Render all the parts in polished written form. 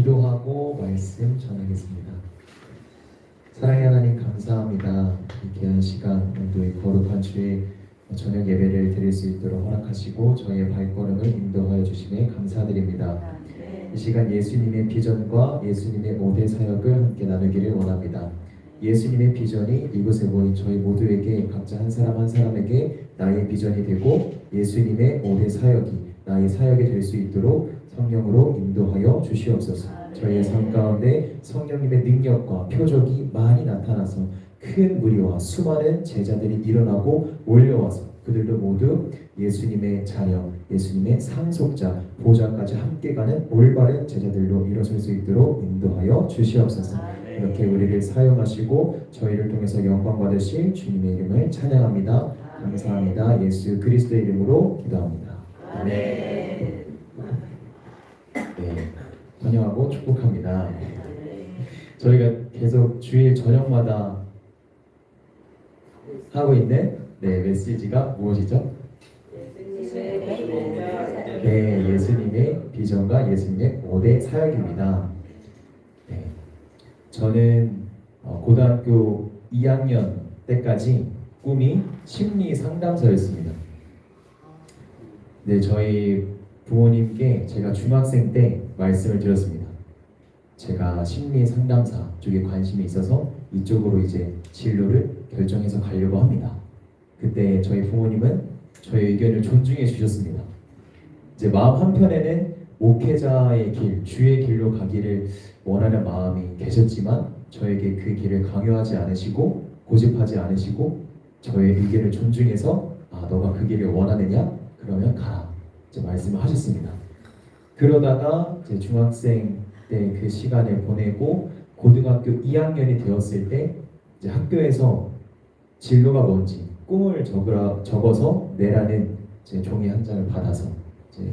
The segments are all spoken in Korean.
기도하고 말씀 전하겠습니다. 사랑의 하나님 감사합니다. 이 귀한 시간 또 이 거룩한 주의 저녁 예배를 드릴 수 있도록 허락하시고 저희의 발걸음을 인도하여 주심에 감사드립니다. 이 시간 예수님의 비전과 예수님의 5대 사역을 함께 나누기를 원합니다. 예수님의 비전이 이곳에 모인 저희 모두에게 각자 한 사람 한 사람에게 나의 비전이 되고 예수님의 5대 사역이 나의 사역이 될 수 있도록 성령으로 인도하여 주시옵소서. 저희의 삶 가운데 성령님의 능력과 표적이 많이 나타나서 큰 무리와 수많은 제자들이 일어나고 몰려와서 그들도 모두 예수님의 자녀, 예수님의 상속자, 보좌까지 함께 가는 올바른 제자들로 일어설 수 있도록 인도하여 주시옵소서. 이렇게 우리를 사용하시고 저희를 통해서 영광 받으실 주님의 이름을 찬양합니다. 감사합니다. 예수 그리스도의 이름으로 기도합니다. 아멘. 네, 환영하고 축복합니다. 저희가 계속 주일 저녁마다 하고 있는 메시지가 무엇이죠? 네, 예수님의 비전과 예수님의 5대 사역입니다. 네, 저는 고등학교 2학년 때까지 꿈이 심리 상담사였습니다. 네, 저희 부모님께 제가 중학생 때 말씀을 드렸습니다. 제가 심리 상담사 쪽에 관심이 있어서 이쪽으로 이제 진로를 결정해서 가려고 합니다. 그때 저희 부모님은 저의 의견을 존중해 주셨습니다. 이제 마음 한편에는 목회자의 길, 주의 길로 가기를 원하는 마음이 계셨지만 저에게 그 길을 강요하지 않으시고 고집하지 않으시고 저의 의견을 존중해서 너가 그 길을 원하느냐? 그러면 가라. 이제 말씀을 하셨습니다. 그러다가 제 중학생 때 그 시간을 보내고 고등학교 2학년이 되었을 때 이제 학교에서 진로가 뭔지 꿈을 적어서 내라는 제 종이 한 장을 받아서 이제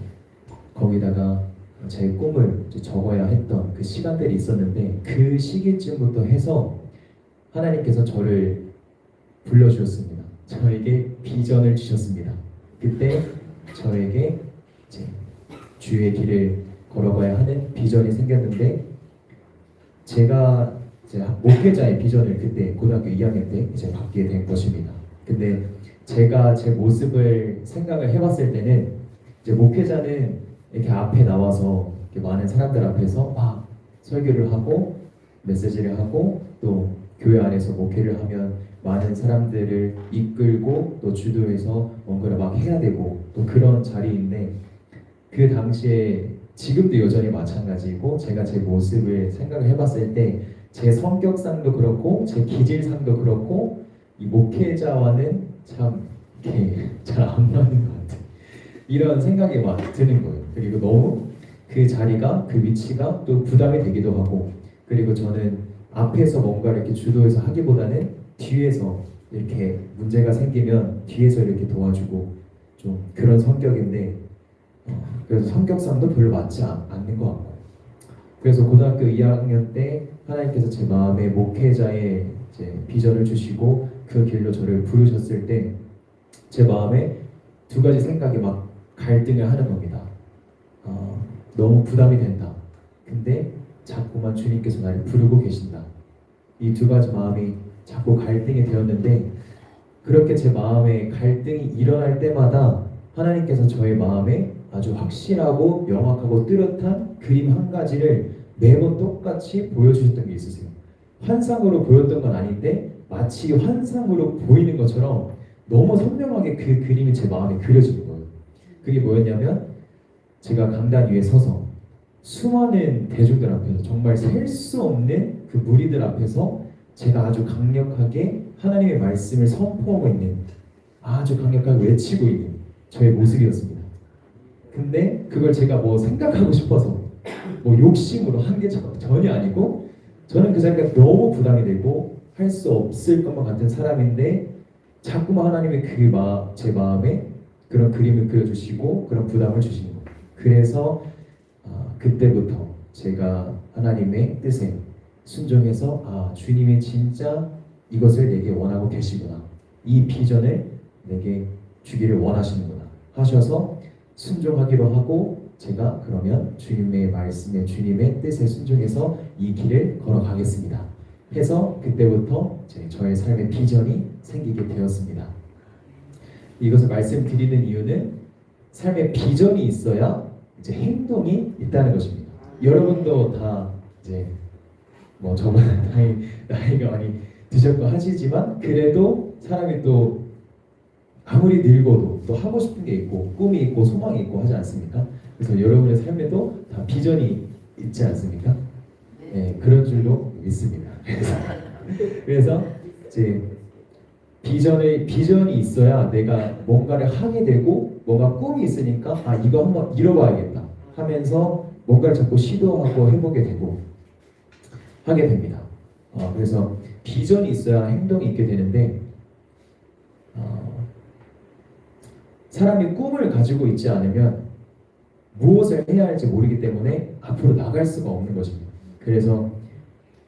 거기다가 제 꿈을 이제 적어야 했던 그 시간들이 있었는데 그 시기쯤부터 해서 하나님께서 저를 불러주셨습니다. 저에게 비전을 주셨습니다. 그때 저에게 이제 주의 길을 걸어가야 하는 비전이 생겼는데 제가 이제 목회자의 비전을 그때 고등학교 2학년 때 이제 받게 된 것입니다. 근데 제가 제 모습을 생각을 해봤을 때는 이제 목회자는 이렇게 앞에 나와서 이렇게 많은 사람들 앞에서 막 설교를 하고 메시지를 하고 또 교회 안에서 목회를 하면 많은 사람들을 이끌고 또 주도해서 뭔가를 막 해야 되고 또 그런 자리인데 그 당시에 지금도 여전히 마찬가지고 제가 제 모습을 생각을 해봤을 때 제 성격상도 그렇고 제 기질상도 그렇고 이 목회자와는 참 잘 안 맞는 것 같아요. 이런 생각이 막 드는 거예요. 그리고 너무 그 자리가 그 위치가 또 부담이 되기도 하고 그리고 저는 앞에서 뭔가 이렇게 주도해서 하기보다는 뒤에서 이렇게 문제가 생기면 뒤에서 이렇게 도와주고 좀 그런 성격인데 그래서 성격상도 별로 맞지 않는 것 같고 그래서 고등학교 2학년 때 하나님께서 제 마음에 목회자의 이제 비전을 주시고 그 길로 저를 부르셨을 때 제 마음에 두 가지 생각이 막 갈등을 하는 겁니다. 너무 부담이 된다. 근데 자꾸만 주님께서 나를 부르고 계신다. 이 두 가지 마음이 자꾸 갈등이 되었는데 그렇게 제 마음에 갈등이 일어날 때마다 하나님께서 저의 마음에 아주 확실하고 명확하고 뚜렷한 그림 한 가지를 매번 똑같이 보여주셨던 게 있으세요. 환상으로 보였던 건 아닌데 마치 환상으로 보이는 것처럼 너무 선명하게 그 그림이 제 마음에 그려지는 거예요. 그게 뭐였냐면 제가 강단 위에 서서 수많은 대중들 앞에서 정말 셀 수 없는 그 무리들 앞에서 제가 아주 강력하게 하나님의 말씀을 선포하고 있는 아주 강력하게 외치고 있는 저의 모습이었습니다. 근데 그걸 제가 뭐 생각하고 싶어서 뭐 욕심으로 한 게 전혀 아니고 저는 그 자리가 너무 부담이 되고 할 수 없을 것만 같은 사람인데 자꾸만 하나님의 제 마음에 그런 그림을 그려주시고 그런 부담을 주시는 거예요. 그래서 그때부터 제가 하나님의 뜻에 순종해서 주님이 진짜 이것을 내게 원하고 계시구나. 이 비전을 내게 주기를 원하시는구나 하셔서 순종하기로 하고 제가 그러면 주님의 말씀에 주님의 뜻에 순종해서 이 길을 걸어가겠습니다. 해서 그때부터 저의 삶의 비전이 생기게 되었습니다. 이것을 말씀드리는 이유는 삶의 비전이 있어야 이제 행동이 있다는 것입니다. 여러분도 다 이제 뭐 저보다 나이가 많이 드셨고 하시지만 그래도 사람이 또 아무리 늙어도 또 하고 싶은 게 있고 꿈이 있고 소망이 있고 하지 않습니까? 그래서 여러분의 삶에도 다 비전이 있지 않습니까? 네, 그런 줄로 믿습니다. 그래서 이제 비전이 있어야 내가 뭔가를 하게 되고 뭔가 꿈이 있으니까 이거 한번 이뤄봐야겠다 하면서 뭔가를 자꾸 시도하고 해보게 되고 하게 됩니다. 그래서 비전이 있어야 행동이 있게 되는데 사람이 꿈을 가지고 있지 않으면 무엇을 해야 할지 모르기 때문에 앞으로 나갈 수가 없는 것입니다. 그래서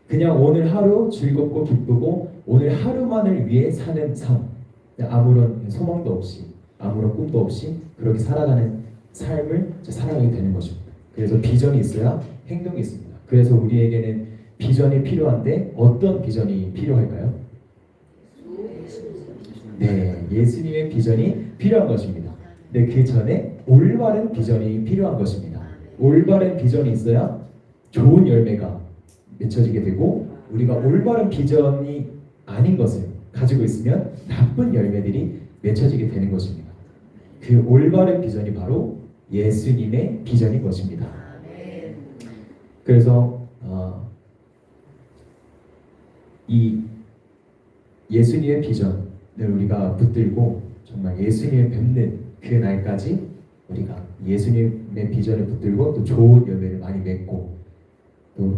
그냥 오늘 하루 즐겁고 기쁘고 오늘 하루만을 위해 사는 삶, 아무런 소망도 없이 아무런 꿈도 없이 그렇게 살아가는 삶을 살아가게 되는 것입니다. 그래서 비전이 있어야 행동이 있습니다. 그래서 우리에게는 비전이 필요한데 어떤 비전이 필요할까요? 네, 예수님의 비전이 필요한 것입니다. 네, 그 전에 올바른 비전이 필요한 것입니다. 올바른 비전이 있어야 좋은 열매가 맺혀지게 되고 우리가 올바른 비전이 아닌 것을 가지고 있으면 나쁜 열매들이 맺혀지게 되는 것입니다. 그 올바른 비전이 바로 예수님의 비전인 것입니다. 그래서 이 예수님의 비전을 우리가 붙들고 정말 예수님을 뵙는 그 날까지 우리가 예수님의 비전을 붙들고 또 좋은 열매를 많이 맺고 또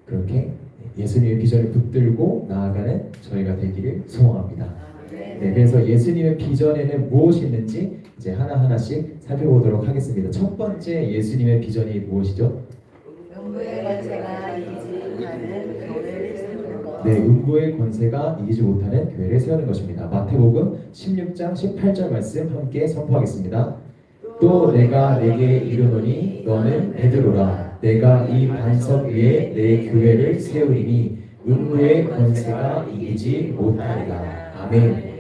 그렇게 예수님의 비전을 붙들고 나아가는 저희가 되기를 소원합니다. 네, 그래서 예수님의 비전에는 무엇이 있는지 이제 하나하나씩 살펴보도록 하겠습니다. 첫 번째 예수님의 비전이 무엇이죠? 음부의 권세가 이기지 못하는 교회를 세우는 것. 네, 음부의 권세가 이기지 못하는 교회를 세우는 것입니다. 마태복음 16장 18절 말씀 함께 선포하겠습니다. 또 내가 내게 이르노니 너는 베드로라. 내가 이 반석 위에 내 교회를 세우리니 음부의 권세가 이기지 못하리라. 아멘.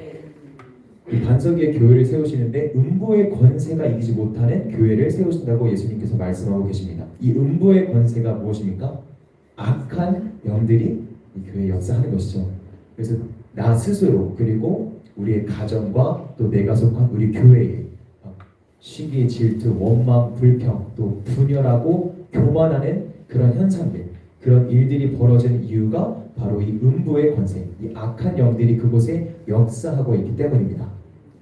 이 반석 위에 교회를 세우시는데 음부의 권세가 이기지 못하는 교회를 세우신다고 예수님께서 말씀하고 계십니다. 이 음부의 권세가 무엇입니까? 악한 영들이 이 교회에 역사하는 것이죠. 그래서 나 스스로 그리고 우리의 가정과 또 내가 속한 우리 교회에 시기, 질투, 원망, 불평, 또 분열하고 교만하는 그런 현상들, 그런 일들이 벌어지는 이유가 바로 이 음부의 권세, 이 악한 영들이 그곳에 역사하고 있기 때문입니다.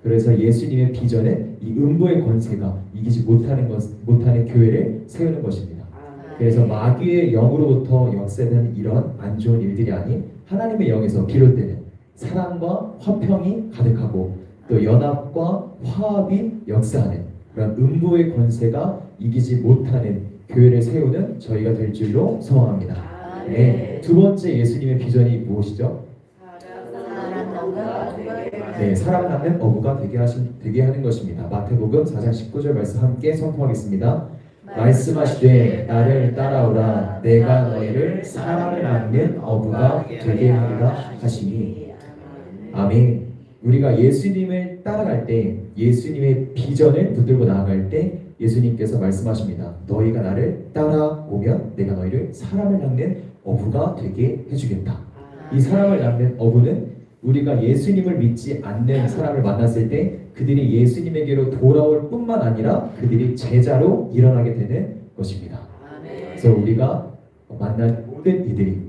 그래서 예수님의 비전은 이 음부의 권세가 이기지 못하는 교회를 세우는 것입니다. 그래서 마귀의 영으로부터 역사되는 이런 안 좋은 일들이 아닌 하나님의 영에서 비롯되는 사랑과 화평이 가득하고 또 연합과 화합이 역사하는 그런 음부의 권세가 이기지 못하는 교회를 세우는 저희가 될 줄로 소망합니다. 네, 두 번째 예수님의 비전이 무엇이죠? 네, 사람 낳는 어부가 되게 하는 것입니다. 마태복음 4장 19절 말씀 함께 선포하겠습니다. 말씀하시되 나를 따라오라. 내가 너희를 사람을 낳는 어부가 되게 하리라 하시니. 아멘. 우리가 예수님을 따라갈 때, 예수님의 비전을 붙들고 나아갈 때 예수님께서 말씀하십니다. 너희가 나를 따라오면 내가 너희를 사람을 낳는 어부가 되게 해주겠다. 이 사람을 낳는 어부는 우리가 예수님을 믿지 않는 사람을 만났을 때 그들이 예수님에게로 돌아올 뿐만 아니라 그들이 제자로 일어나게 되는 것입니다. 그래서 우리가 만난 모든 이들이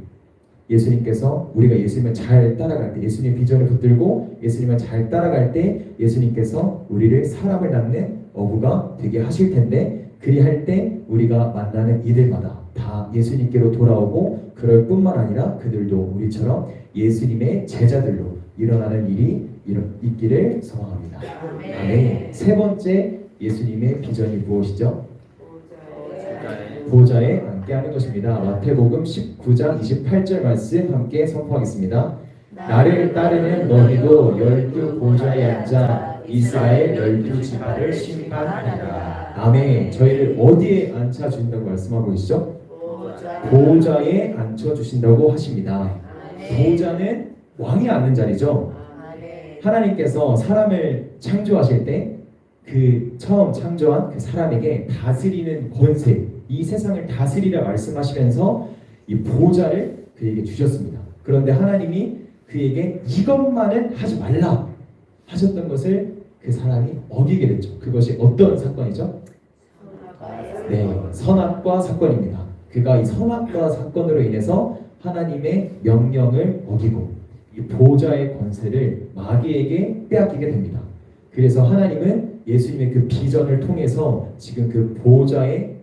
예수님께서 우리가 예수님을 잘 따라갈 때, 예수님의 비전을 붙들고 예수님을 잘 따라갈 때 예수님께서 우리를 사람을 낳는 어부가 되게 하실 텐데, 그리할 때 우리가 만나는 이들마다 다 예수님께로 돌아오고 그럴 뿐만 아니라 그들도 우리처럼 예수님의 제자들로 일어나는 일이 있기를 소망합니다. 아멘. 세 번째 예수님의 비전이 무엇이죠? 보좌에 앉게하는 것입니다. 마태복음 19장 28절 말씀 함께 선포하겠습니다. 나를 따르는 너희도 12 보좌에 앉아 이스라엘 12지파를 심판하리라. 아멘. 저희를 어디에 앉혀주신다고 말씀하고 계시죠? 보좌에 앉혀주신다고 하십니다. 보좌는 왕이 앉는 자리죠. 하나님께서 사람을 창조하실 때 그 처음 창조한 그 사람에게 다스리는 권세, 이 세상을 다스리라 말씀하시면서 이 보좌를 그에게 주셨습니다. 그런데 하나님이 그에게 이것만은 하지 말라 하셨던 것을 그 사람이 어기게 됐죠. 그것이 어떤 사건이죠? 네, 선악과 사건입니다. 그가 이 선악과 사건으로 인해서 하나님의 명령을 어기고 이 보좌의 권세를 마귀에게 빼앗기게 됩니다. 그래서 하나님은 예수님의 그 비전을 통해서 지금 그 보좌에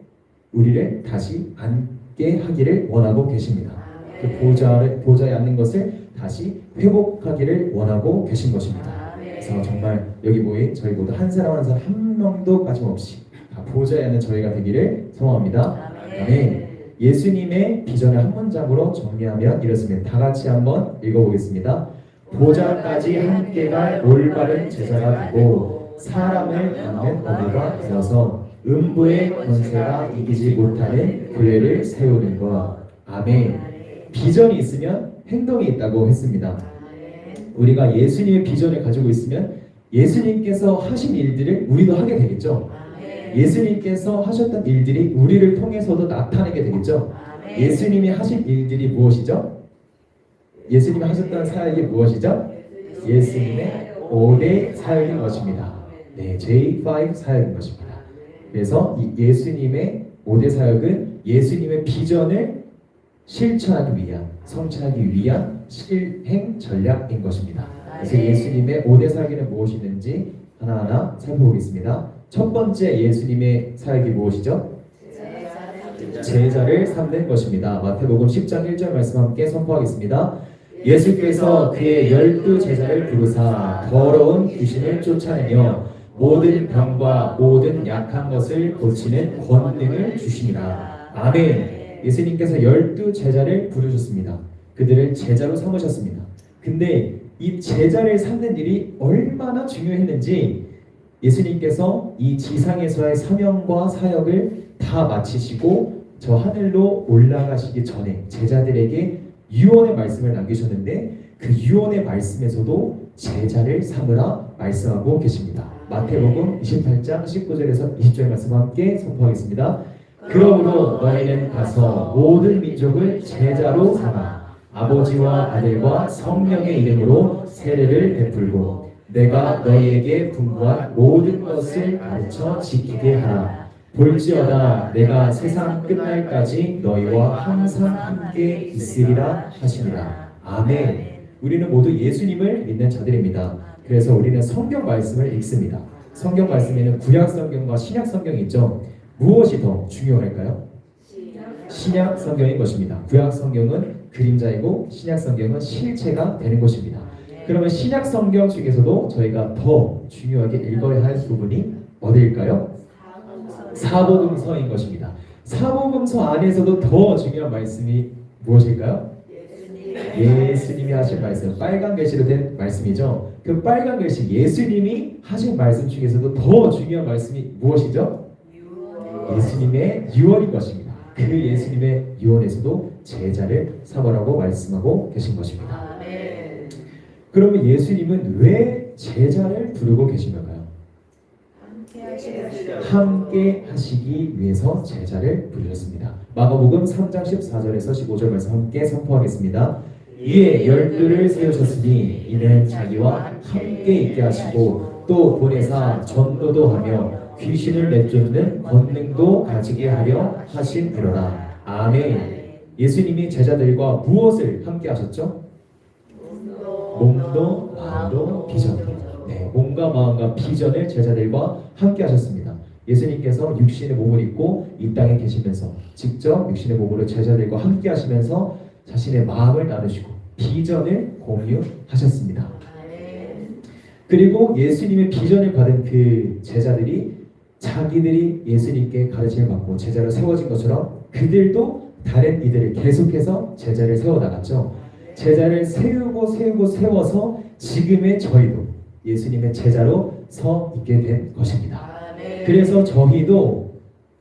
우리를 다시 앉게 하기를 원하고 계십니다. 그 보좌에 앉는 것을 다시 회복하기를 원하고 계신 것입니다. 그래서 정말 여기 모인 저희 모두 한 사람 한 사람 한 명도 빠짐없이 다 보좌에 앉는 저희가 되기를 소원합니다. 아멘. 예수님의 비전을 한 문장으로 정리하면 이렇습니다. 다 같이 한번 읽어보겠습니다. 보좌까지 함께 갈 올바른 제자가 되고 사람을 받는 어부가 되어서 음부의 권세가 이기지 못하는 교회를 세우는 것. 아멘. 비전이 있으면 행동이 있다고 했습니다. 우리가 예수님의 비전을 가지고 있으면 예수님께서 하신 일들을 우리도 하게 되겠죠. 예수님께서 하셨던 일들이 우리를 통해서도 나타나게 되겠죠. 예수님이 하신 일들이 무엇이죠? 예수님이 하셨던 사역이 무엇이죠? 예수님의 5대 사역인 것입니다. 네, J5 사역인 것입니다. 그래서 이 예수님의 5대 사역은 예수님의 비전을 실천하기 위한, 성취하기 위한 실행 전략인 것입니다. 그래서 예수님의 5대 사역에는 무엇이 있는지 하나하나 살펴보겠습니다. 첫 번째 예수님의 사역이 무엇이죠? 제자를 삼는 것입니다. 마태복음 10장 1절 말씀 함께 선포하겠습니다. 예수께서 그의 12제자를 부르사 더러운 귀신을 쫓아내며 모든 병과 모든 약한 것을 고치는 권능을 주시니라. 아멘. 예수님께서 12제자를 부르셨습니다. 그들을 제자로 삼으셨습니다. 근데 이 제자를 삼는 일이 얼마나 중요했는지 예수님께서 이 지상에서의 사명과 사역을 다 마치시고 저 하늘로 올라가시기 전에 제자들에게 유언의 말씀을 남기셨는데 그 유언의 말씀에서도 제자를 삼으라 말씀하고 계십니다. 마태복음 28장 19절에서 20절 말씀 함께 선포하겠습니다. 그러므로 너희는 가서 모든 민족을 제자로 삼아 아버지와 아들과 성령의 이름으로 세례를 베풀고 내가 너희에게 분부한 모든 것을 가르쳐 지키게 하라. 볼지어다 내가 세상 끝날까지 너희와 항상 함께 있으리라 하시니라. 아멘. 우리는 모두 예수님을 믿는 자들입니다. 그래서 우리는 성경 말씀을 읽습니다. 성경 말씀에는 구약 성경과 신약 성경이 있죠. 무엇이 더 중요할까요? 신약 성경인 것입니다. 구약 성경은 그림자이고 신약 성경은 실체가 되는 것입니다. 그러면 신약 성경 중에서도 저희가 더 중요하게 읽어야 할 부분이 어디일까요? 사복음서인 것입니다. 사복음서 안에서도 더 중요한 말씀이 무엇일까요? 예수님이 하신 말씀, 빨간 글씨로 된 말씀이죠. 그 빨간 글씨 예수님이 하신 말씀 중에서도 더 중요한 말씀이 무엇이죠? 예수님의 유언인 것입니다. 그 예수님의 유언에서도 제자를 삼으라고 말씀하고 계신 것입니다. 그러면 예수님은 왜 제자를 부르고 계신 걸까요? 함께 하시기 위해서 제자를 부르셨습니다. 마가복음 3장 14절에서 15절 말씀 함께 선포하겠습니다. 이에 12를 세우셨으니 이는 자기와 함께 있게 하시고 또 보내사 전도도 하며 귀신을 내쫓는 권능도 가지게 하려 하심이로다. 아멘. 예수님이 제자들과 무엇을 함께 하셨죠? 몸도 마음도 비전도. 네, 몸과 마음과 비전을 제자들과 함께 하셨습니다. 예수님께서 육신의 몸을 입고 이 땅에 계시면서 직접 육신의 몸으로 제자들과 함께 하시면서 자신의 마음을 나누시고 비전을 공유하셨습니다. 그리고 예수님의 비전을 받은 그 제자들이 자기들이 예수님께 가르침을 받고 제자로 세워진 것처럼 그들도 다른 이들을 계속해서 제자를 세워나갔죠. 제자를 세우고 세워서 지금의 저희도 예수님의 제자로 서 있게 된 것입니다. 아멘. 그래서 저희도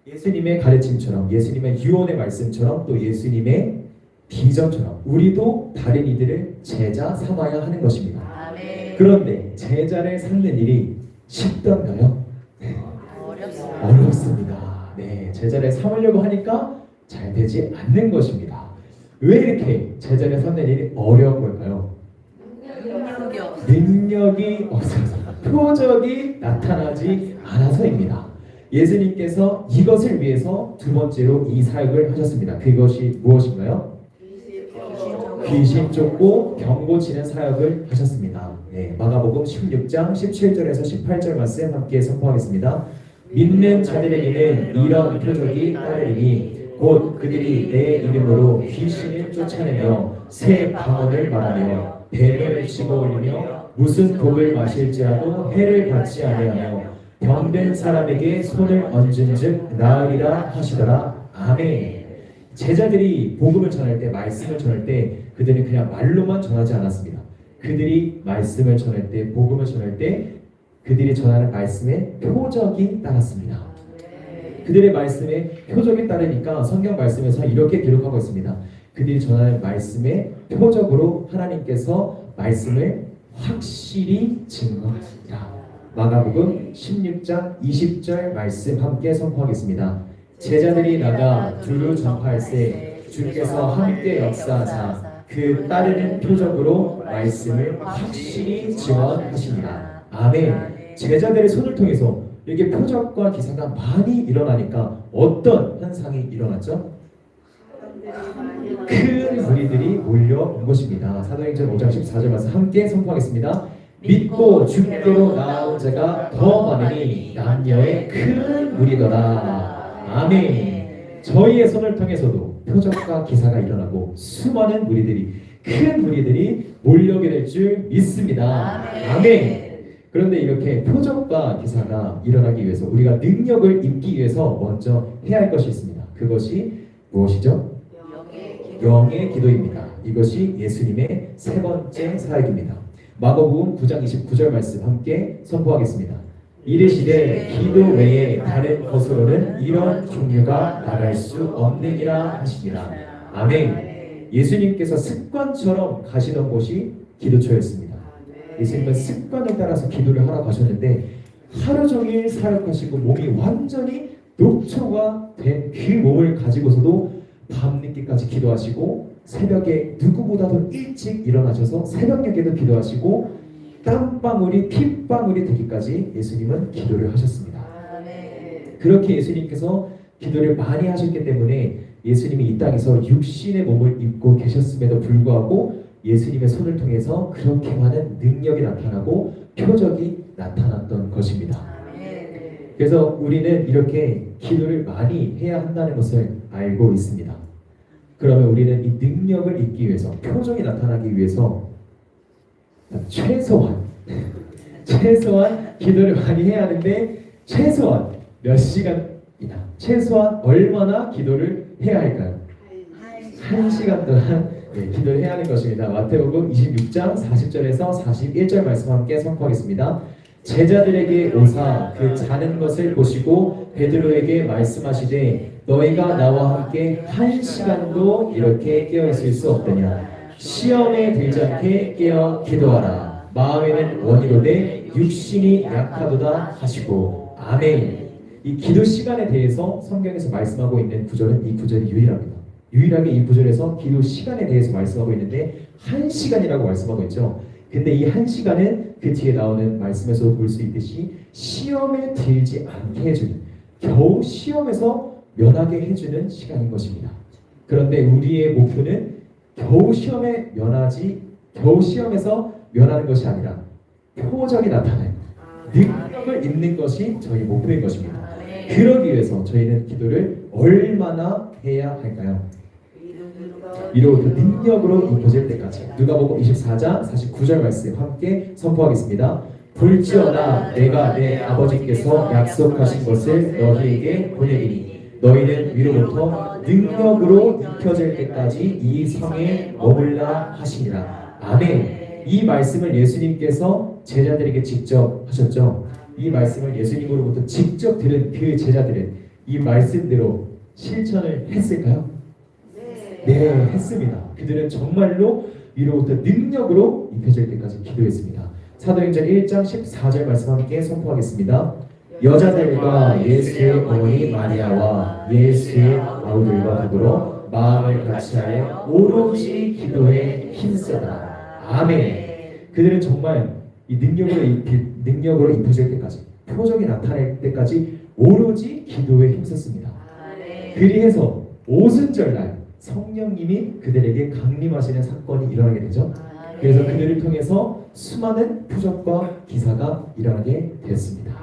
예수님의 가르침처럼, 예수님의 유언의 말씀처럼, 또 예수님의 비전처럼 우리도 다른 이들을 제자 삼아야 하는 것입니다. 아멘. 그런데 제자를 삼는 일이 쉽던가요? 어렵습니다. 어렵습니다. 네, 제자를 삼으려고 하니까 잘 되지 않는 것입니다. 왜 이렇게 제자를 삼는 일이 어려운 걸까요? 능력이 없어. 능력이 없어서, 표적이 나타나지 않아서입니다. 예수님께서 이것을 위해서 두 번째로 이 사역을 하셨습니다. 그것이 무엇인가요? 귀신 쫓고 병 고치는 사역을 하셨습니다. 네, 마가복음 16장 17절에서 18절 말씀 함께 선포하겠습니다. 믿는 자들에게는 이런 표적이 따르리니 곧 그들이 내 이름으로 귀신을 쫓아내며 새 방언을 말하며 뱀을 집어올리며 무슨 독을 마실지라도 해를 받지 아니하며 병든 사람에게 손을 얹은즉 나으리라 하시더라. 아멘. 제자들이 복음을 전할 때, 말씀을 전할 때 그들은 그냥 말로만 전하지 않았습니다. 그들이 말씀을 전할 때, 복음을 전할 때 그들이 전하는 말씀에 표적이 따랐습니다. 그들의 말씀에 표적이 따르니까 성경 말씀에서 이렇게 기록하고 있습니다. 그들이 전하는 말씀에 표적으로 하나님께서 말씀을 확실히 증거하시니라. 마가복음 16장 20절 말씀 함께 선포하겠습니다. 제자들이 나가 두루 전파할세 주께서 함께 역사하사 그 따르는 표적으로 말씀을 확실히 증언하시니라. 아멘. 제자들의 손을 통해서 이렇게 표적과 기사가 많이 일어나니까 어떤 현상이 일어났죠? 큰 무리들이 몰려온 것입니다. 사도행전 5장 14절 말씀 함께 선포하겠습니다. 믿고 주께로 나온 자가 더 많으니 남녀의 큰 무리더라. 아멘. 저희의 손을 통해서도 표적과 기사가 일어나고 수많은 무리들이, 큰 무리들이 몰려오게 될 줄 믿습니다. 아멘. 그런데 이렇게 표적과 기사가 일어나기 위해서 우리가 능력을 입기 위해서 먼저 해야 할 것이 있습니다. 그것이 무엇이죠? 영의 기도입니다. 이것이 예수님의 세 번째 사역입니다. 마가복음 9장 29절 말씀 함께 선포하겠습니다. 이르시되 기도 외에 다른 것으로는 이런 종류가 나갈 수 없느니라 하시니라. 아멘. 예수님께서 습관처럼 가시던 곳이 기도처였습니다. 예수님은 습관에 따라서 기도를 하러 가셨는데 하루 종일 사역하시고 몸이 완전히 녹초가 된 그 몸을 가지고서도 밤늦게까지 기도하시고 새벽에 누구보다도 일찍 일어나셔서 새벽녘에도 기도하시고 땀방울이 핏방울이 되기까지 예수님은 기도를 하셨습니다. 그렇게 예수님께서 기도를 많이 하셨기 때문에 예수님이 이 땅에서 육신의 몸을 입고 계셨음에도 불구하고 예수님의 손을 통해서 그렇게 많은 능력이 나타나고 표적이 나타났던 것입니다. 그래서 우리는 이렇게 기도를 많이 해야 한다는 것을 알고 있습니다. 그러면 우리는 이 능력을 입기 위해서, 표적이 나타나기 위해서 최소한 기도를 많이 해야 하는데 최소한 몇 시간이나 최소한 얼마나 기도를 해야 할까요? 1시간 동안 기도를 해야 하는 것입니다. 마태복음 26장 40절에서 41절 말씀 함께 선포하겠습니다. 제자들에게 오사 그 자는 것을 보시고 베드로에게 말씀하시되 너희가 나와 함께 1시간도 이렇게 깨어 있을 수 없느냐. 시험에 들지 않게 깨어 기도하라. 마음에는 원이로되 육신이 약하도다 하시고. 아멘. 이 기도 시간에 대해서 성경에서 말씀하고 있는 구절은 이 구절이 유일합니다. 유일하게 이 구절에서 기도 시간에 대해서 말씀하고 있는데 1시간이라고 말씀하고 있죠. 근데 이 1시간은 그 뒤에 나오는 말씀에서 볼 수 있듯이 시험에 들지 않게 해주는, 겨우 시험에서 면하게 해주는 시간인 것입니다. 그런데 우리의 목표는 겨우 시험에서 면하는 것이 아니라 표적이 나타나는 능력을 입는 것이 저희 목표인 것입니다. 그러기 위해서 저희는 기도를 얼마나 해야 할까요? 이로 그 능력으로 입혀질 때까지. 누가복음 24장 49절 말씀 함께 선포하겠습니다. 볼지어다 내가 내 아버지께서 약속하신 것을 너희에게 보내리니 너희는 위로부터 능력으로 입혀질 때까지 이 성에 머물라 하시니라. 아멘. 이 말씀을 예수님께서 제자들에게 직접 하셨죠. 이 말씀을 예수님으로부터 직접 들은 그 제자들은 이 말씀대로 실천을 했을까요? 네, 했습니다. 그들은 정말로 위로부터 능력으로 입혀질 때까지 기도했습니다. 사도행전 1장 14절 말씀 함께 선포하겠습니다. 여자들과 예수의 어머니 마리아와 예수의 아우들과 더불어 마음을 같이하여 오로지 기도에 힘쓰다. 아멘. 그들은 정말 이 능력으로 입혀질 때까지, 표적이 나타날 때까지 오로지 기도에 힘썼습니다. 그리해서 오순절날 성령님이 그들에게 강림하시는 사건이 일어나게 되죠. 그래서 그들을 통해서 수많은 표적과 기사가 일어나게 되었습니다.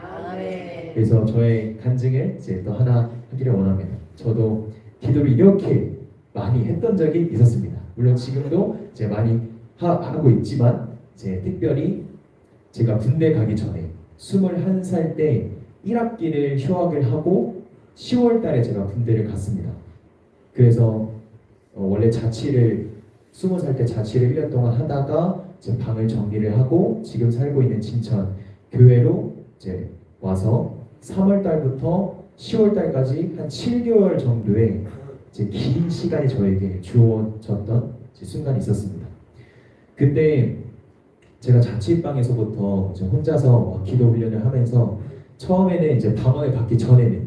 그래서 저의 간증을 이제 또 하나 하기를 원합니다. 저도 기도를 이렇게 많이 했던 적이 있었습니다. 물론 지금도 이제 많이 하고 있지만 이제 특별히 제가 군대 가기 전에 21살 때 1학기를 휴학을 하고 10월 달에 제가 군대를 갔습니다. 그래서 원래 자취를 20살 때 자취를 1년 동안 하다가 이제 방을 정리를 하고 지금 살고 있는 진천 교회로 이제 와서 3월 달부터 10월 달까지 한 7개월 정도의 이제 긴 시간이 저에게 주어졌던 순간이 있었습니다. 그때 제가 자취방에서부터 이제 혼자서 기도 훈련을 하면서 처음에는 이제 방언을 받기 전에는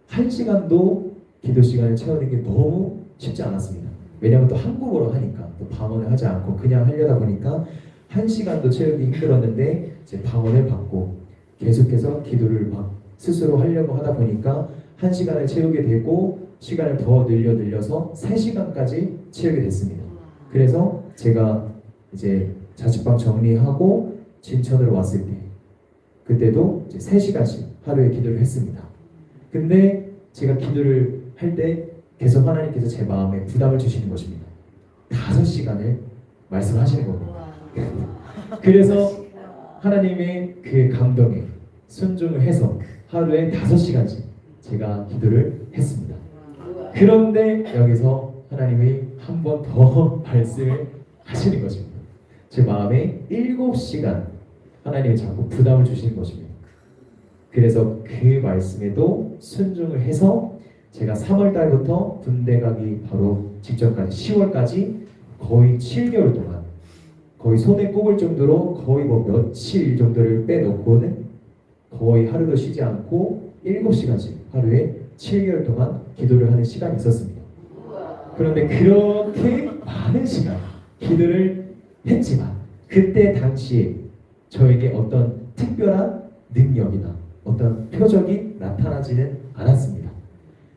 1시간도 기도 시간을 채우는 게 너무 쉽지 않았습니다. 왜냐하면 또 한국어로 하니까 또 방언을 하지 않고 그냥 하려다 보니까 1시간도 채우기 힘들었는데 이제 방언을 받고 계속해서 기도를 막 스스로 하려고 하다 보니까 1시간을 채우게 되고 시간을 더 늘려서 3시간까지 채우게 됐습니다. 그래서 제가 이제 자취방 정리하고 진천으로 왔을 때 그때도 이제 3시간씩 하루에 기도를 했습니다. 근데 제가 기도를 할 때 계속 하나님께서 제 마음에 부담을 주시는 것입니다. 5시간을 말씀하시는 겁니다. 그래서 하나님의 그 감동에 순종을 해서 하루에 5시간씩 제가 기도를 했습니다. 그런데 여기서 하나님이 한 번 더 말씀을 하시는 것입니다. 제 마음에 7시간 하나님이 자꾸 부담을 주시는 것입니다. 그래서 그 말씀에도 순종을 해서 제가 3월 달부터 군대 가기 바로 직전까지 10월까지 거의 7개월 동안 거의 손에 꼽을 정도로 거의 뭐 며칠 정도를 빼놓고는 거의 하루도 쉬지 않고 7시간씩 하루에 7개월 동안 기도를 하는 시간이 있었습니다. 그런데 그렇게 많은 시간 기도를 했지만 그때 당시에 저에게 어떤 특별한 능력이나 어떤 표적이 나타나지는 않았습니다.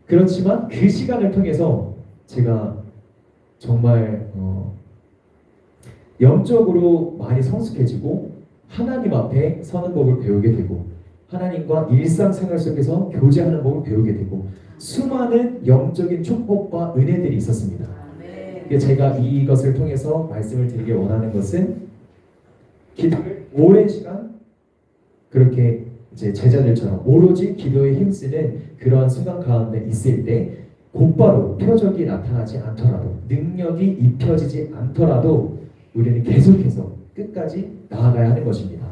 그렇지만 그 시간을 통해서 제가 정말 영적으로 많이 성숙해지고 하나님 앞에 서는 법을 배우게 되고 하나님과 일상생활 속에서 교제하는 법을 배우게 되고 수많은 영적인 축복과 은혜들이 있었습니다. 제가 이것을 통해서 말씀을 드리길 원하는 것은 기도를 오랜 시간 그렇게 이제 제자들처럼 오로지 기도에 힘쓰는 그러한 순간 가운데 있을 때 곧바로 표적이 나타나지 않더라도 능력이 입혀지지 않더라도 우리는 계속해서 끝까지 나아가야 하는 것입니다.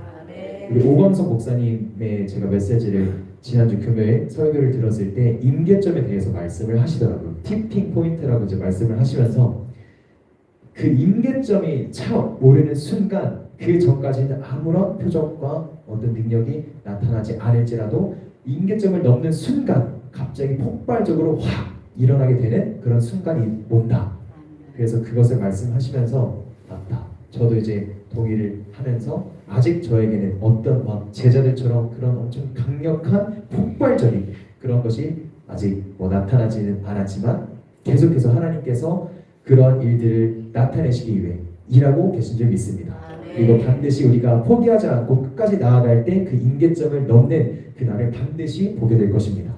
우리 오광석 목사님의 제가 메시지를 지난주 금요일 설교를 들었을 때 임계점에 대해서 말씀을 하시더라고요. 티핑 포인트라고 이제 말씀을 하시면서 그 임계점이 차오르는 순간 그 전까지는 아무런 표적과 어떤 능력이 나타나지 않을지라도 임계점을 넘는 순간 갑자기 폭발적으로 확 일어나게 되는 그런 순간이 온다. 그래서 그것을 말씀하시면서 맞다. 저도 이제 동의를 하면서 아직 저에게는 어떤 막 제자들처럼 그런 엄청 강력한 폭발적인 그런 것이 아직 나타나지는 않았지만 계속해서 하나님께서 그런 일들을 나타내시기 위해 일하고 계신 줄 믿습니다. 그리고 반드시 우리가 포기하지 않고 끝까지 나아갈 때 그 임계점을 넘는 그날을 반드시 보게 될 것입니다.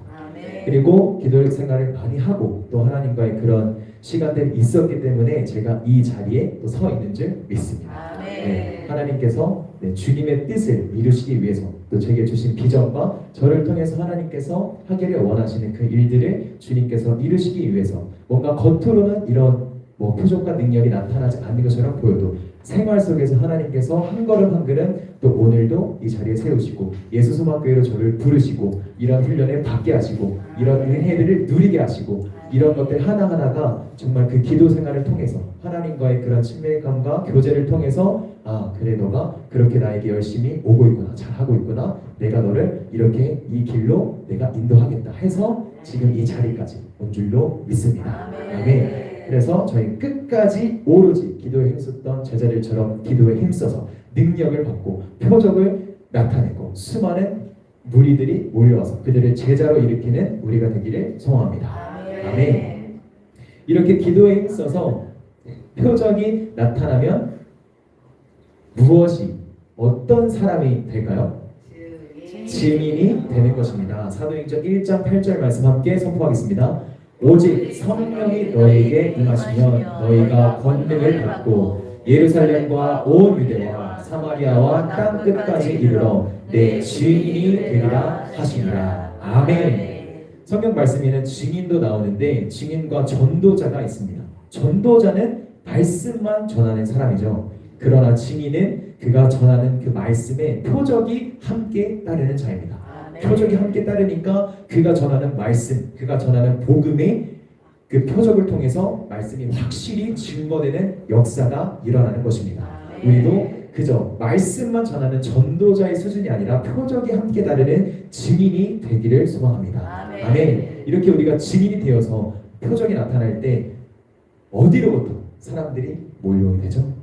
그리고 기도 생활을 많이 하고 또 하나님과의 그런 시간들이 있었기 때문에 제가 이 자리에 또 서 있는 줄 믿습니다. 네, 하나님께서 주님의 뜻을 이루시기 위해서 또 제게 주신 비전과 저를 통해서 하나님께서 하기를 원하시는 그 일들을 주님께서 이루시기 위해서 뭔가 겉으로는 이런 뭐 표적과 능력이 나타나지 않는 것처럼 보여도 생활 속에서 하나님께서 한 걸음 한 걸음 또 오늘도 이 자리에 세우시고 예수소망교회로 저를 부르시고 이런 훈련을 받게 하시고 이런 은혜들을 누리게 하시고 이런 것들 하나하나가 정말 그 기도 생활을 통해서 하나님과의 그런 친밀감과 교제를 통해서 아 그래 너가 그렇게 나에게 열심히 오고 있구나 잘하고 있구나 내가 너를 이렇게 이 길로 내가 인도하겠다 해서 지금 이 자리까지 온 줄로 믿습니다. 아멘. 그래서 저희 끝까지 오로지 기도에 힘썼던 제자들처럼 기도에 힘써서 능력을 받고 표적을 나타내고 수많은 무리들이 몰려와서 그들을 제자로 일으키는 우리가 되기를 소망합니다. 아멘. 이렇게 기도에 힘써서 표적이 나타나면 무엇이 어떤 사람이 될까요? 증인이 되는 것입니다. 사도행전 1장 8절 말씀 함께 선포하겠습니다. 오직 성령이 너희에게 임하시면 너희가 권능을 받고 예루살렘과 온 유대와 사마리아와 땅 끝까지 이르러 내 주인이 되리라 하시니라. 아멘. 성경 말씀에는 증인도 나오는데 증인과 전도자가 있습니다. 전도자는 말씀만 전하는 사람이죠. 그러나 증인은 그가 전하는 그 말씀에 표적이 함께 따르는 자입니다. 표적이 함께 따르니까 그가 전하는 말씀, 그가 전하는 복음의 그 표적을 통해서 말씀이 확실히 증거되는 역사가 일어나는 것입니다. 우리도 그저 말씀만 전하는 전도자의 수준이 아니라 표적이 함께 따르는 증인이 되기를 소망합니다. 아멘. 이렇게 우리가 증인이 되어서 표적이 나타날 때 어디로부터 사람들이 몰려오게 되죠?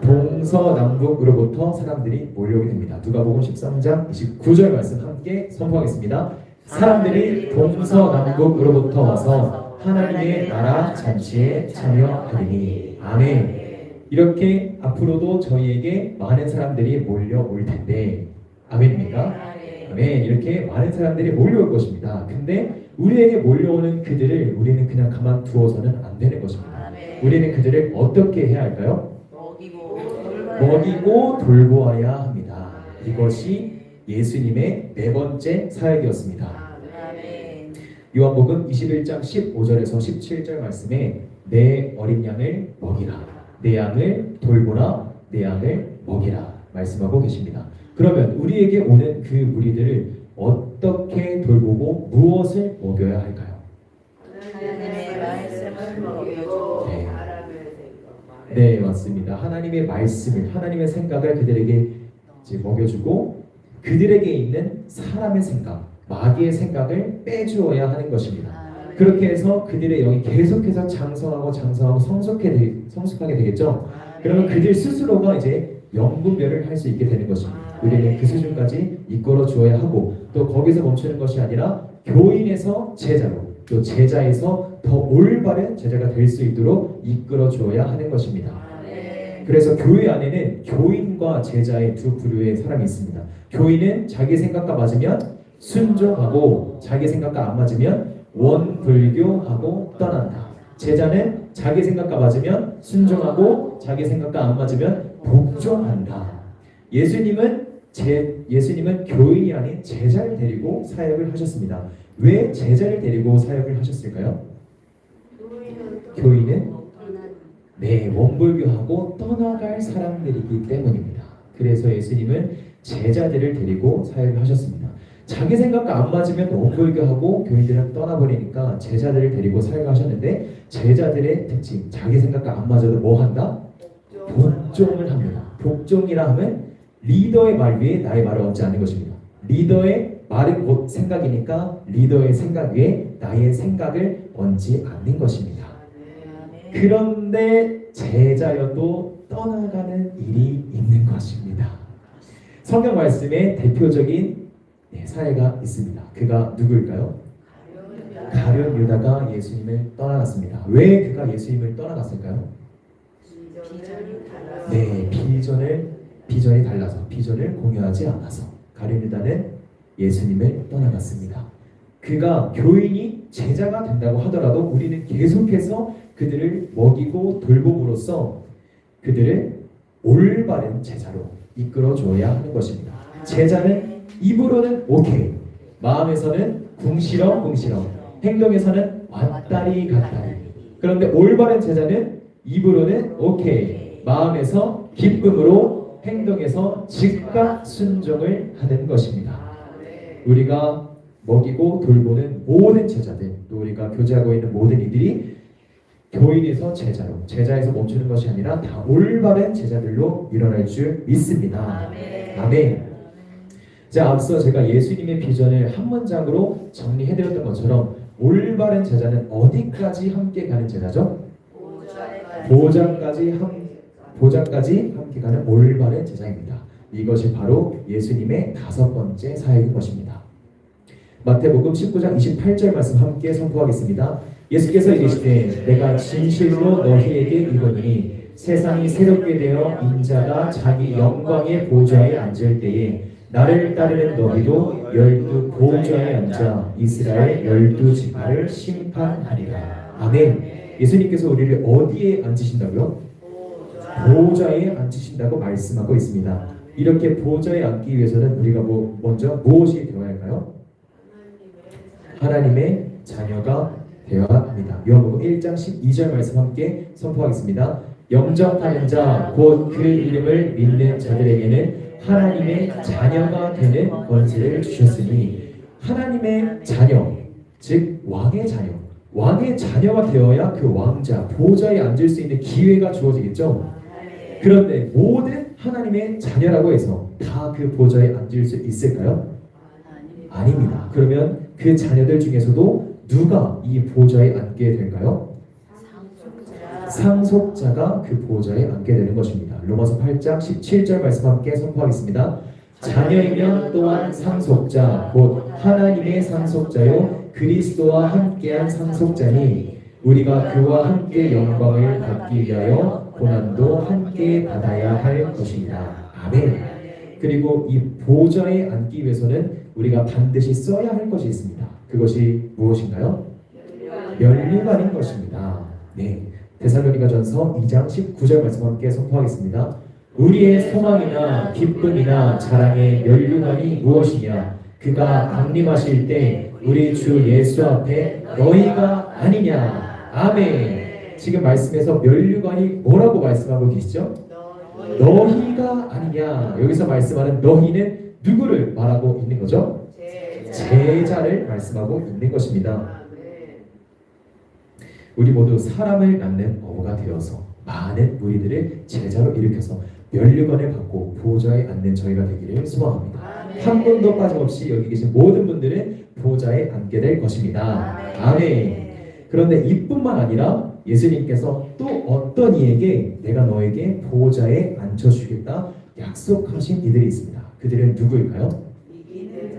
동서남북으로부터 사람들이 몰려오게 됩니다. 누가복음 13장 29절 말씀 함께 선포하겠습니다. 사람들이 동서남북으로부터 와서 하나님의 나라 잔치에 참여하리니. 아멘. 이렇게 앞으로도 저희에게 많은 사람들이 몰려올 텐데 아멘입니까? 아멘. 이렇게 많은 사람들이 몰려올 것입니다. 근데 우리에게 몰려오는 그들을 우리는 그냥 가만두어서는 안 되는 것입니다. 우리는 그들을 어떻게 해야 할까요? 먹이고 돌보아야 합니다. 이것이 예수님의 네 번째 사역이었습니다. 요한복음 21장 15절에서 17절 말씀에 내 어린 양을 먹이라, 내 양을 돌보라, 내 양을 먹이라 말씀하고 계십니다. 그러면 우리에게 오는 그 무리들을 어떻게 돌보고 무엇을 먹여야 할까요? 하나님의 말씀을 먹여줘. 네, 맞습니다. 하나님의 말씀을, 하나님의 생각을 그들에게 이제 먹여주고 그들에게 있는 사람의 생각, 마귀의 생각을 빼주어야 하는 것입니다. 그렇게 해서 그들의 영이 계속해서 장성하고 성숙하게 되겠죠. 그러면 그들 스스로가 이제 영분별을 할 수 있게 되는 것입니다. 우리는 그 수준까지 이끌어 주어야 하고 또 거기서 멈추는 것이 아니라 교인에서 제자로 또 제자에서 더 올바른 제자가 될 수 있도록 이끌어 주어야 하는 것입니다. 그래서 교회 안에는 교인과 제자의 두 부류의 사람이 있습니다. 교인은 자기 생각과 맞으면 순종하고 자기 생각과 안 맞으면 원불교하고 떠난다. 제자는 자기 생각과 맞으면 순종하고 자기 생각과 안 맞으면 복종한다. 예수님은 교인이 아닌 제자를 데리고 사역을 하셨습니다. 왜 제자를 데리고 사역을 하셨을까요? 교인은 원불교하고 떠나갈 사람들이기 때문입니다. 그래서 예수님은 제자들을 데리고 사역을 하셨습니다. 자기 생각과 안 맞으면 원불교하고 교인들은 떠나버리니까 제자들을 데리고 사역을 하셨는데 제자들의 특징, 자기 생각과 안 맞아도 뭐 한다? 복종을 합니다. 복종이라 하면 리더의 말 위에 나의 말을 얹지 않는 것입니다. 리더의 말은 곧 생각이니까 리더의 생각 위에 나의 생각을 얹지 않는 것입니다. 그런데 제자여도 떠나가는 일이 있는 것입니다. 성경 말씀에 대표적인 사례가 있습니다. 그가 누구일까요? 가룟 유다가 예수님을 떠나갔습니다. 왜 그가 예수님을 떠나갔을까요? 비전이 달라서 비전을 공유하지 않아서 가룟 유다는 예수님을 떠나갔습니다. 그가 교인이 제자가 된다고 하더라도 우리는 계속해서 그들을 먹이고 돌봄으로써 그들을 올바른 제자로 이끌어 줘야 하는 것입니다. 제자는 입으로는 오케이, 마음에서는 궁시렁 행동에서는 왔다리 갔다리. 그런데 올바른 제자는 입으로는 오케이, 마음에서 기쁨으로, 행동에서 즉각 순종을 하는 것입니다. 우리가 먹이고 돌보는 모든 제자들, 또 우리가 교제하고 있는 모든 이들이 교인에서 제자로, 제자에서 멈추는 것이 아니라 다 올바른 제자들로 일어날 줄 믿습니다. 아멘. 자, 앞서 제가 예수님의 비전을 한 문장으로 정리해드렸던 것처럼 올바른 제자는 어디까지 함께 가는 제자죠? 보좌까지 함께 가는 올바른 제자입니다. 이것이 바로 예수님의 5번째 사역인 것입니다. 마태복음 19장 28절 말씀 함께 선포하겠습니다. 예수께서 이르시되 내가 진실로 너희에게 이르노니 세상이 새롭게 되어 인자가 자기 영광의 보좌에 앉을 때에 나를 따르는 너희도 12 보좌에 앉아 이스라엘 12지파를 심판하리라. 아멘. 예수님께서 우리를 어디에 앉으신다고요? 보좌에 앉으신다고 말씀하고 있습니다. 이렇게 보좌에 앉기 위해서는 우리가 먼저 무엇이 되어야 할까요? 하나님의 자녀가 되어야 합니다. 요한복음 1장 12절 말씀 함께 선포하겠습니다. 영접하는 자 곧 그 이름을 믿는 자들에게는 하나님의 자녀가 되는 권세를 주셨으니, 하나님의 자녀, 즉 왕의 자녀, 왕의 자녀가 되어야 그 왕자 보좌에 앉을 수 있는 기회가 주어지겠죠. 그런데 모든 하나님의 자녀라고 해서 다 그 보좌에 앉을 수 있을까요? 아닙니다. 그러면 그 자녀들 중에서도 누가 이 보좌에 앉게 될까요? 상속자가 그 보좌에 앉게 되는 것입니다. 로마서 8장 17절 말씀 함께 선포하겠습니다. 자녀이면 또한 상속자 곧 하나님의 상속자요 그리스도와 함께한 상속자니 우리가 그와 함께 영광을 받기 위하여 고난도 함께 받아야 할 것입니다. 아멘. 그리고 이 보좌에 앉기 위해서는 우리가 반드시 써야 할 것이 있습니다. 그것이 무엇인가요? 면류관인 것입니다. 네, 데살로니가전서 2장 19절 말씀 함께 선포하겠습니다. 우리의 소망이나 기쁨이나 자랑의 면류관이 무엇이냐? 그가 강림하실 때 우리 주 예수 앞에 너희가 아니냐? 아멘. 지금 말씀에서 면류관이 뭐라고 말씀하고 계시죠? 너희가 아니냐. 여기서 말씀하는 너희는 누구를 말하고 있는 거죠? 제자를 말씀하고 있는 것입니다. 우리 모두 사람을 낳는 어부가 되어서 많은 무리들을 제자로 일으켜서 면류관을 받고 보좌에 앉는 저희가 되기를 소망합니다. 한 분도 빠짐없이 여기 계신 모든 분들은 보좌에 앉게 될 것입니다. 아멘. 그런데 이뿐만 아니라 예수님께서 또 어떤 이에게 내가 너에게 보좌에 앉혀주겠다 약속하신 이들이 있습니다. 그들은 누구일까요?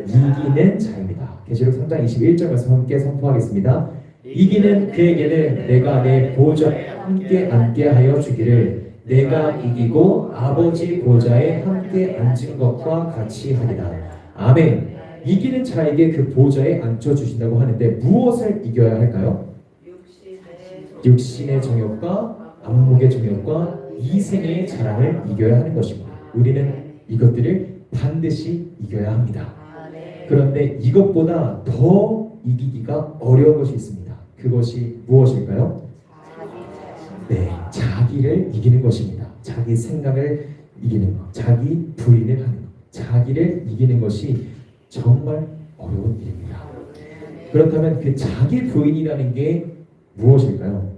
이기는 자입니다. 계시록 3장 21절 말씀 함께 선포하겠습니다. 이기는 그에게는 내가 내 보좌에 함께 앉게 하여 주기를 내가 이기고 아버지 보좌에 함께 앉은 것과 같이 하리라. 아멘. 이기는 자에게 그 보좌에 앉혀주신다고 하는데 무엇을 이겨야 할까요? 육신의 정욕과 안목의 정욕과 이생의 자랑을 이겨야 하는 것입니다. 우리는 이것들을 반드시 이겨야 합니다. 그런데 이것보다 더 이기기가 어려운 것이 있습니다. 그것이 무엇일까요? 네, 자기를 이기는 것입니다. 자기 생각을 이기는 것, 자기 부인을 하는 것, 자기를 이기는 것이 정말 어려운 일입니다. 그렇다면 그 자기 부인이라는 게 무엇일까요?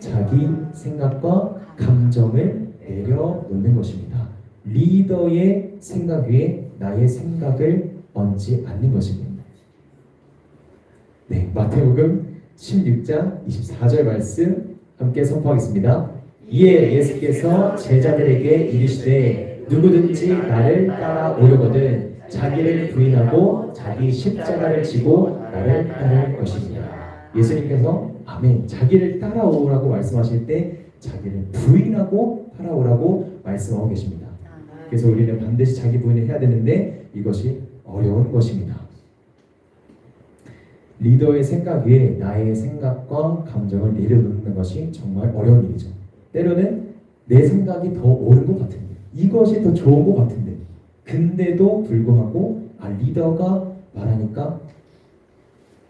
자기 생각과 감정을 내려놓는 것입니다. 리더의 생각 위에 나의 생각을 얹지 않는 것입니다. 네, 마태복음 16장 24절 말씀 함께 선포하겠습니다. 이에 예수께서 제자들에게 이르시되 누구든지 나를 따라오려거든 자기를 부인하고 자기 십자가를 지고 나를 따를 것이니라. 예수님께서 아멘, 자기를 따라오라고 말씀하실 때 자기를 부인하고 따라오라고 말씀하고 계십니다. 그래서 우리는 반드시 자기 부인을 해야 되는데 이것이 어려운 것입니다. 리더의 생각 위에 나의 생각과 감정을 내려놓는 것이 정말 어려운 일이죠. 때로는 내 생각이 더 옳은 것 같은데, 이것이 더 좋은 것 같은데, 근데도 불구하고 리더가 말하니까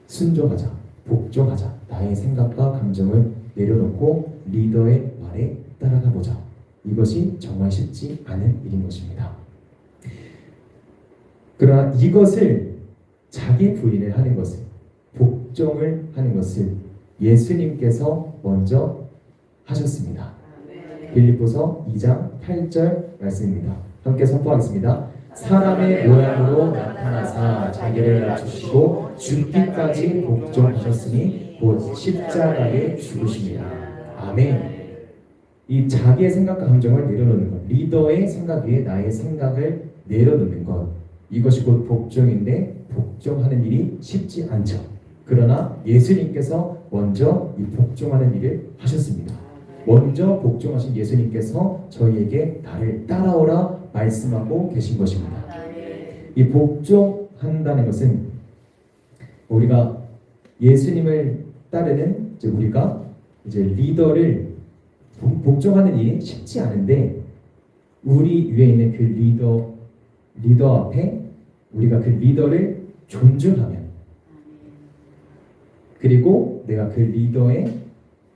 순종하자, 복종하자. 나의 생각과 감정을 내려놓고 리더의 말에 따라가 보자. 이것이 정말 쉽지 않은 일인 것입니다. 그러나 이것을 자기 부인을 하는 것을, 복종을 하는 것을 예수님께서 먼저 하셨습니다. 빌립보서 2장 8절 말씀입니다. 함께 선포하겠습니다. 사람의 모양으로 나타나사 자기를 낮추시고 죽기까지 복종하셨으니 곧 십자가에 죽으십니다. 아멘. 이 자기의 생각과 감정을 내려놓는 것, 리더의 생각 위에 나의 생각을 내려놓는 것, 이것이 곧 복종인데 복종하는 일이 쉽지 않죠. 그러나 예수님께서 먼저 이 복종하는 일을 하셨습니다. 먼저 복종하신 예수님께서 저희에게 나를 따라오라 말씀하고 계신 것입니다. 이 복종한다는 것은 우리가 예수님을 따르는 우리가 이제 리더를 복종하는 일이 쉽지 않은데 우리 위에 있는 그 리더 앞에 우리가 그 리더를 존중하면 그리고 내가 그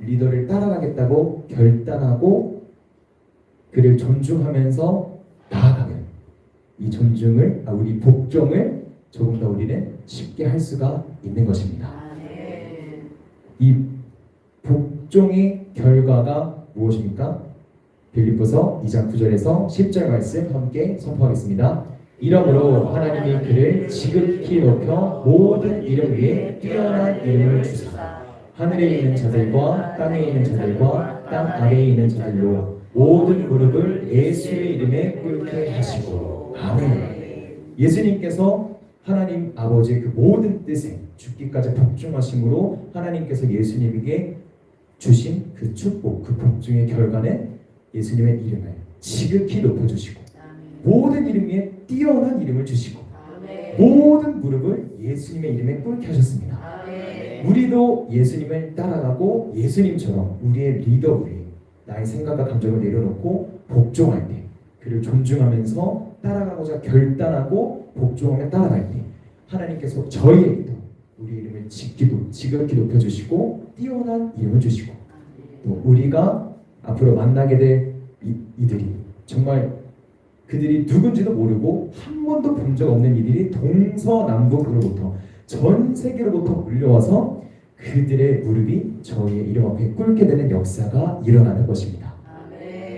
리더를 따라가겠다고 결단하고 그를 존중하면서 나아가면 이 우리 복종을 조금 더 우리는 쉽게 할 수가 있는 것입니다. 이 복종의 결과가 무엇입니까? 빌립보서 2장 9절에서 10절 말씀 함께 선포하겠습니다. 이러므로 하나님이 그를 지극히 높여 모든 이름 위에 뛰어난 이름을 주사 하늘에 있는 자들과 땅에 있는 자들과 땅 아래에 있는 자들로 모든 무릎을 예수의 이름에 꿇게 하시고 아멘. 예수님께서 하나님 아버지의 그 모든 뜻에 죽기까지 복종하심으로 하나님께서 예수님에게 주신 그 축복, 그 복종의 결과는 예수님의 이름을 지극히 높여주시고 모든 이름 위에 뛰어난 이름을 주시고 모든 무릎을 예수님의 이름에 꿇게 하셨습니다. 우리도 예수님을 따라가고 예수님처럼 우리의 리더 위에 나의 생각과 감정을 내려놓고 복종할 때 그를 존중하면서 따라가고자 결단하고 복종하며 따라갈 때 하나님께서 저희의 리더 우리 이름을 지극히 높여주시고 뛰어난 이름을 주시고 또 우리가 앞으로 만나게 될 이들이 정말 그들이 누군지도 모르고 한 번도 본 적 없는 이들이 동서남북으로부터 전 세계로부터 몰려와서 그들의 무릎이 저희의 이름 앞에 꿇게 되는 역사가 일어나는 것입니다.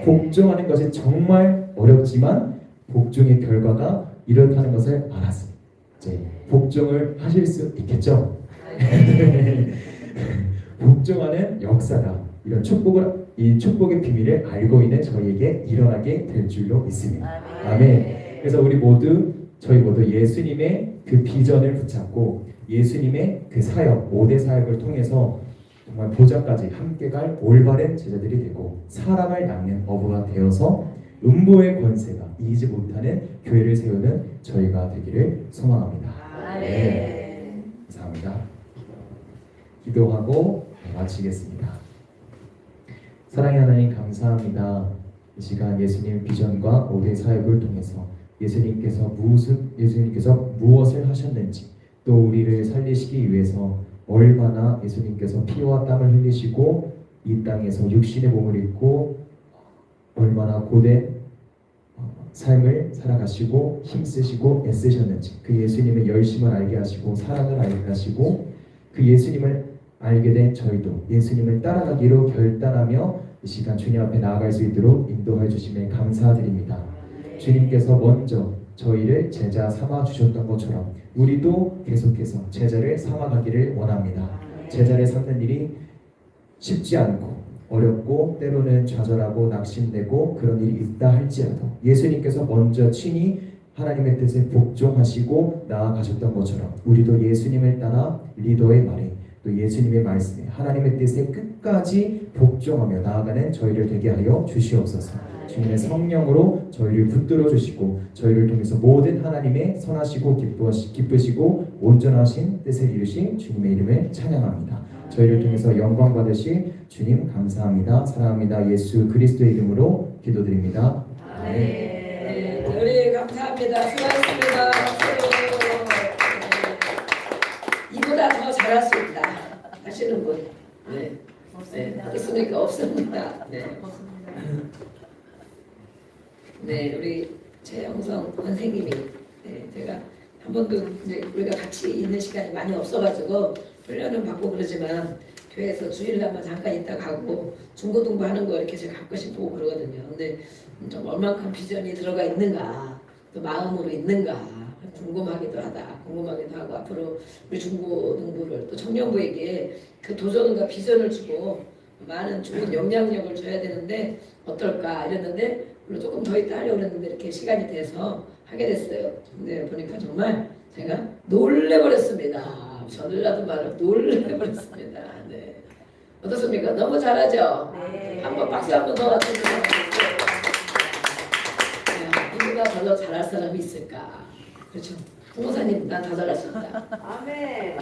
복종하는 것이 정말 어렵지만 복종의 결과가 이렇다는 것을 알았어요. 이제 복종을 하실 수 있겠죠? 복종하는 역사가 이 축복의 비밀을 알고 있는 저희에게 일어나게 될 줄로 믿습니다. 아멘. 그래서 저희 모두 예수님의 그 비전을 붙잡고 예수님의 그 사역, 5대 사역을 통해서 정말 보좌까지 함께 갈 올바른 제자들이 되고 사람을 낳는 어부가 되어서 음보의 권세가 이기지 못하는 교회를 세우는 저희가 되기를 소망합니다. 네. 감사합니다. 기도하고 마치겠습니다. 사랑의 하나님 감사합니다. 이 시간 예수님 비전과 5대 사역을 통해서 예수님께서 무엇을 하셨는지 또 우리를 살리시기 위해서 얼마나 예수님께서 피와 땀을 흘리시고 이 땅에서 육신의 몸을 입고 얼마나 고된 삶을 살아가시고 힘쓰시고 애쓰셨는지 그 예수님의 열심을 알게 하시고 사랑을 알게 하시고 그 예수님을 알게 된 저희도 예수님을 따라가기로 결단하며 이 시간 주님 앞에 나아갈 수 있도록 인도해 주심에 감사드립니다. 주님께서 먼저 저희를 제자 삼아 주셨던 것처럼 우리도 계속해서 제자를 삼아가기를 원합니다. 제자를 삼는 일이 쉽지 않고 어렵고 때로는 좌절하고 낙심되고 그런 일이 있다 할지라도 예수님께서 먼저 친히 하나님의 뜻에 복종하시고 나아가셨던 것처럼 우리도 예수님을 따라 리더의 말에 또 예수님의 말씀에 하나님의 뜻에 끝까지 복종하며 나아가는 저희를 되게 하여 주시옵소서. 주님의 성령으로 저희를 붙들어 주시고 저희를 통해서 모든 하나님의 선하시고 기쁘시고 온전하신 뜻을 이루신 주님의 이름을 찬양합니다. 저희를 통해서 영광 받으실 주님 감사합니다. 사랑합니다. 예수 그리스도의 이름으로 기도드립니다. 네. 우리 감사합니다. 수고하셨습니다. 이보다 더 잘할 수 있다. 하시는 분? 네. 네. 있습니까? 없습니다. 네. 네, 우리 최영성 선생님이 제가 한 번도 이제 우리가 같이 있는 시간이 많이 없어가지고 훈련은 받고 그러지만 교회에서 주일에 한번 잠깐 있다 가고 중고등부 하는 거 이렇게 제가 가끔씩 보고 그러거든요. 근데 좀 얼만큼 비전이 들어가 있는가, 또 마음으로 있는가 궁금하기도 하고 앞으로 우리 중고등부를 또 청년부에게 그 도전과 비전을 주고 많은 좋은 영향력을 줘야 되는데 어떨까 이랬는데 물론 조금 더 있다 하려고 그랬는데 이렇게 시간이 돼서 하게 됐어요. 근데 보니까 정말 제가 놀래버렸습니다. 전라도 말로 놀래버렸습니다. 네. 어떻습니까? 너무 잘하죠? 네. 한번 박수 한번 더 주세요. 누가 더 잘할 사람이 있을까? 그렇죠. 부모사님 난 더 잘할 수 있다. 아멘.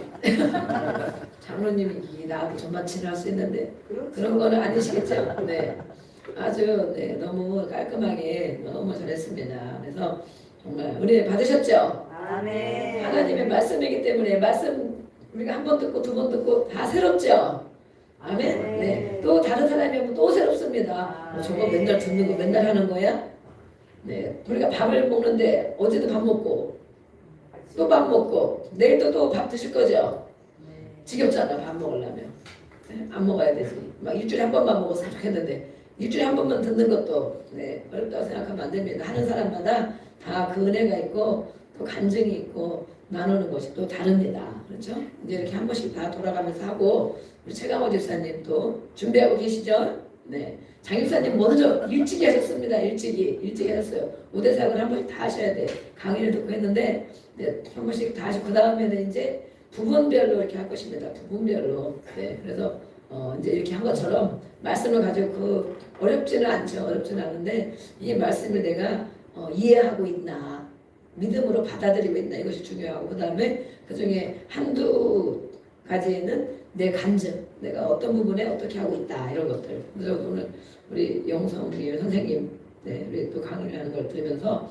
장로님이 나하고 전반치를 할 수 있는데 그렇죠. 그런 거는 아니시겠죠? 네. 아주 너무 깔끔하게 너무 잘했습니다. 그래서 정말 은혜 받으셨죠? 아멘. 하나님의 말씀이기 때문에 말씀 우리가 한 번 듣고 두 번 듣고 다 새롭죠? 아멘? 네. 또 다른 사람이 하면 또 새롭습니다. 저거 맨날 듣는 거 맨날 하는 거야? 네. 우리가 밥을 먹는데 어제도 밥 먹고 또 밥 먹고 내일도 또 밥 드실 거죠? 지겹잖아 밥 먹으려면. 네? 안 먹어야 되지. 막 일주일에 한 번만 먹었으면 좋겠는데 일주일에 한 번만 듣는 것도 어렵다고 생각하면 안 됩니다. 하는 사람마다 다 그 은혜가 있고 또 간증이 있고 나누는 것이 또 다릅니다. 그렇죠? 이제 이렇게 한 번씩 다 돌아가면서 하고 우리 최강호 집사님 또 준비하고 계시죠? 네. 장 집사님 먼저 일찍이 하셨습니다. 일찍이 하셨어요. 우대사역을 한 번씩 다 하셔야 돼. 강의를 듣고 했는데 한 번씩 다 하시고 그 다음에는 이제 부분별로 이렇게 할 것입니다. 부분별로. 네. 그래서 이제 이렇게 한 것처럼 말씀을 가지고 어렵지는 않은데 이 말씀을 내가 이해하고 있나 믿음으로 받아들이고 있나 이것이 중요하고 그 다음에 그 중에 한두 가지에는 내 간증 내가 어떤 부분에 어떻게 하고 있다 이런 것들. 그래서 오늘 우리 영성 우리 선생님 우리 또 강의를 하는 걸 들으면서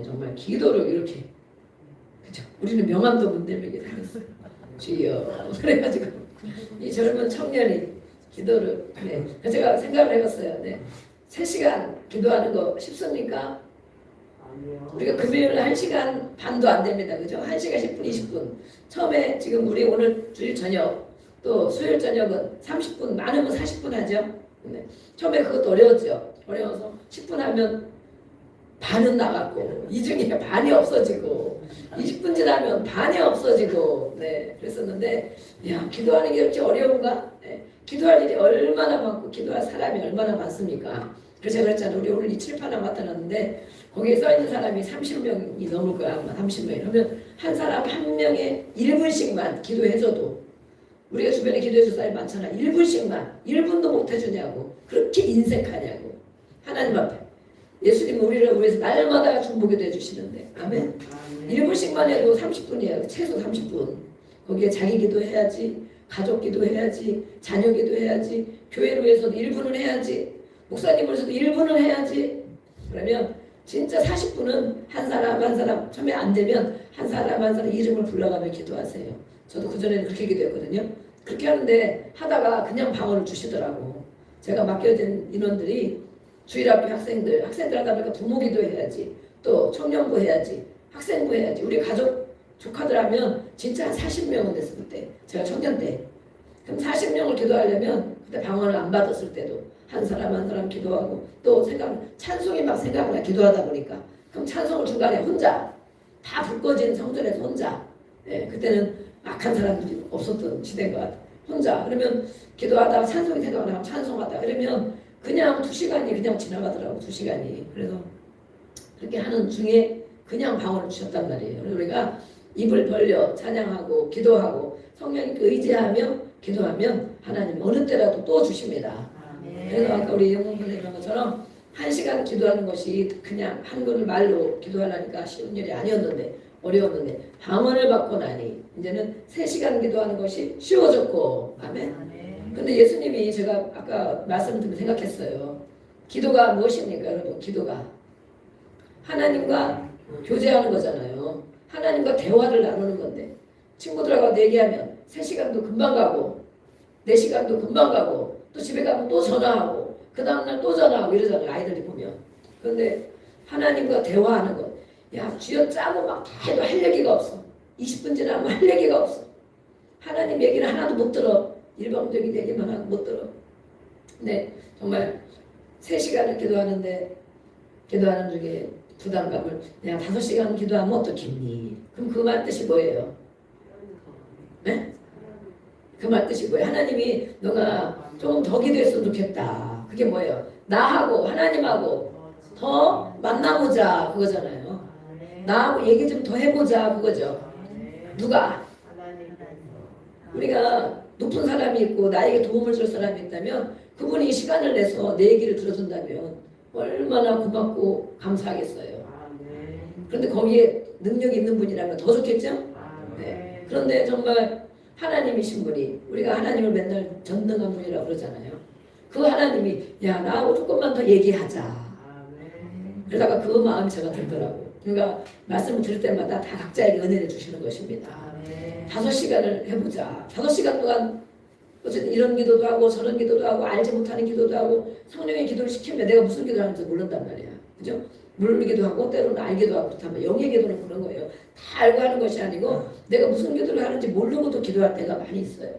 정말 기도를 이렇게 그죠? 우리는 명함도 못 내밀게 생겼어요. 주여 그래가지고 이 젊은 청년이 기도를 그래서 제가 생각을 해봤어요. 3시간 기도하는 거 쉽습니까? 우리가 금요일 1시간 반도 안 됩니다. 그죠? 1시간 10분, 20분. 처음에 지금 우리 오늘 주일 저녁 또 수요일 저녁은 30분, 많으면 40분 하죠. 처음에 그것도 어려웠죠. 어려워서 10분 하면 반은 나갔고 이 중에 반이 없어지고 20분 지나면 반이 없어지고 그랬었는데 야 기도하는 게 이렇게 어려운가? 기도할 일이 얼마나 많고 기도할 사람이 얼마나 많습니까? 그래서 제가 그랬잖아요. 우리 오늘 이 칠판을 맡아놨는데 거기에 써있는 사람이 30명이 넘을 거야. 아마 30명이. 그러면 한 사람 한 명에 1분씩만 기도해줘도 우리가 주변에 기도해줄 사람이 많잖아. 1분씩만 1분도 못 해주냐고 그렇게 인색하냐고 하나님 앞에 예수님 우리를 위해서 날마다 중보기도 해주시는데 아멘. 1분씩만 해도 30분이에요. 최소 30분. 거기에 자기 기도해야지 가족 기도해야지 자녀 기도해야지 교회를 위해서도 1분을 해야지 목사님을 위해서도 1분을 해야지. 그러면 진짜 40분은 한 사람 한 사람 처음에 안 되면 한 사람 한 사람 이름을 불러가며 기도하세요. 저도 그전에는 그렇게 기도했거든요. 그렇게 하는데 하다가 그냥 방언을 주시더라고. 제가 맡겨진 인원들이 주일학교 학생들 하다 보니까 부모 기도해야지 또 청년부 해야지 학생부 해야지 우리 가족 조카들 하면 진짜 한 40명은 됐을 때 제가 청년 때 그럼 40명을 기도하려면 그때 방언을 안 받았을 때도 한 사람 한 사람 기도하고 또 찬송이 막 생각나 기도하다 보니까 그럼 찬송을 중간에 혼자 다 불 꺼진 성전에서 혼자 그때는 악한 사람들이 없었던 시대인 것 같아. 혼자 그러면 기도하다가 찬송이 생각나면 찬송하다 그러면 그냥 2시간이 그냥 지나가더라고. 2시간이. 그래서 그렇게 하는 중에 그냥 방언을 주셨단 말이에요. 그래서 우리가 입을 벌려 찬양하고 기도하고 성령님께 의지하며 기도하면 하나님 어느 때라도 또 주십니다. 그래서 아까 우리 영웅 선생님 한 것처럼 1시간 기도하는 것이 그냥 한글 말로 기도하려니까 쉬운 일이 아니었는데 어려웠는데 방언을 받고 나니 이제는 3시간 기도하는 것이 쉬워졌고 아멘. 근데 예수님이 제가 아까 말씀 듣고 생각했어요. 기도가 무엇입니까 여러분? 기도가 하나님과 교제하는 거잖아요. 하나님과 대화를 나누는 건데 친구들하고 얘기하면 3시간도 금방 가고 내 시간도 금방 가고 또 집에 가면 또 전화하고 그 다음날 또 전화하고 이러잖아요. 아이들이 보면. 그런데 하나님과 대화하는 것. 야 쥐어 짜고 막 다 해도 할 얘기가 없어. 20분 지나면 할 얘기가 없어. 하나님 얘기를 하나도 못 들어. 일방적인 얘기만 하고 못 들어. 네, 정말 3시간을 기도하는 중에 부담감을 내가 5시간 기도하면 어떻겠니? 그럼 그 말 뜻이 뭐예요? 네? 그 말 뜻이 뭐예요? 하나님이 너가 조금 더 기도했으면 좋겠다. 그게 뭐예요? 나하고 하나님하고 더 만나보자 그거잖아요. 나하고 얘기 좀 더 해보자 그거죠. 누가? 우리가 높은 사람이 있고 나에게 도움을 줄 사람이 있다면 그분이 시간을 내서 내 얘기를 들어준다면 얼마나 고맙고 감사하겠어요. 그런데 거기에 능력이 있는 분이라면 더 좋겠죠? 네. 그런데 정말 하나님이신 분이 우리가 하나님을 맨날 전능한 분이라고 그러잖아요. 그 하나님이 야 나하고 조금만 더 얘기하자. 그러다가 그 마음이 제가 들더라고요. 그러니까 말씀을 들을 때마다 다 각자에게 은혜를 주시는 것입니다. 5시간을 해보자. 5시간 동안 어쨌든 이런 기도도 하고 저런 기도도 하고 알지 못하는 기도도 하고 성령의 기도를 시키면 내가 무슨 기도를 하는지 모른단 말이야. 그죠? 모르기도 하고 때로는 알기도 하고 그렇다면 영의 기도는 그런 거예요. 다 알고 하는 것이 아니고 내가 무슨 기도를 하는지 모르고도 기도할 때가 많이 있어요.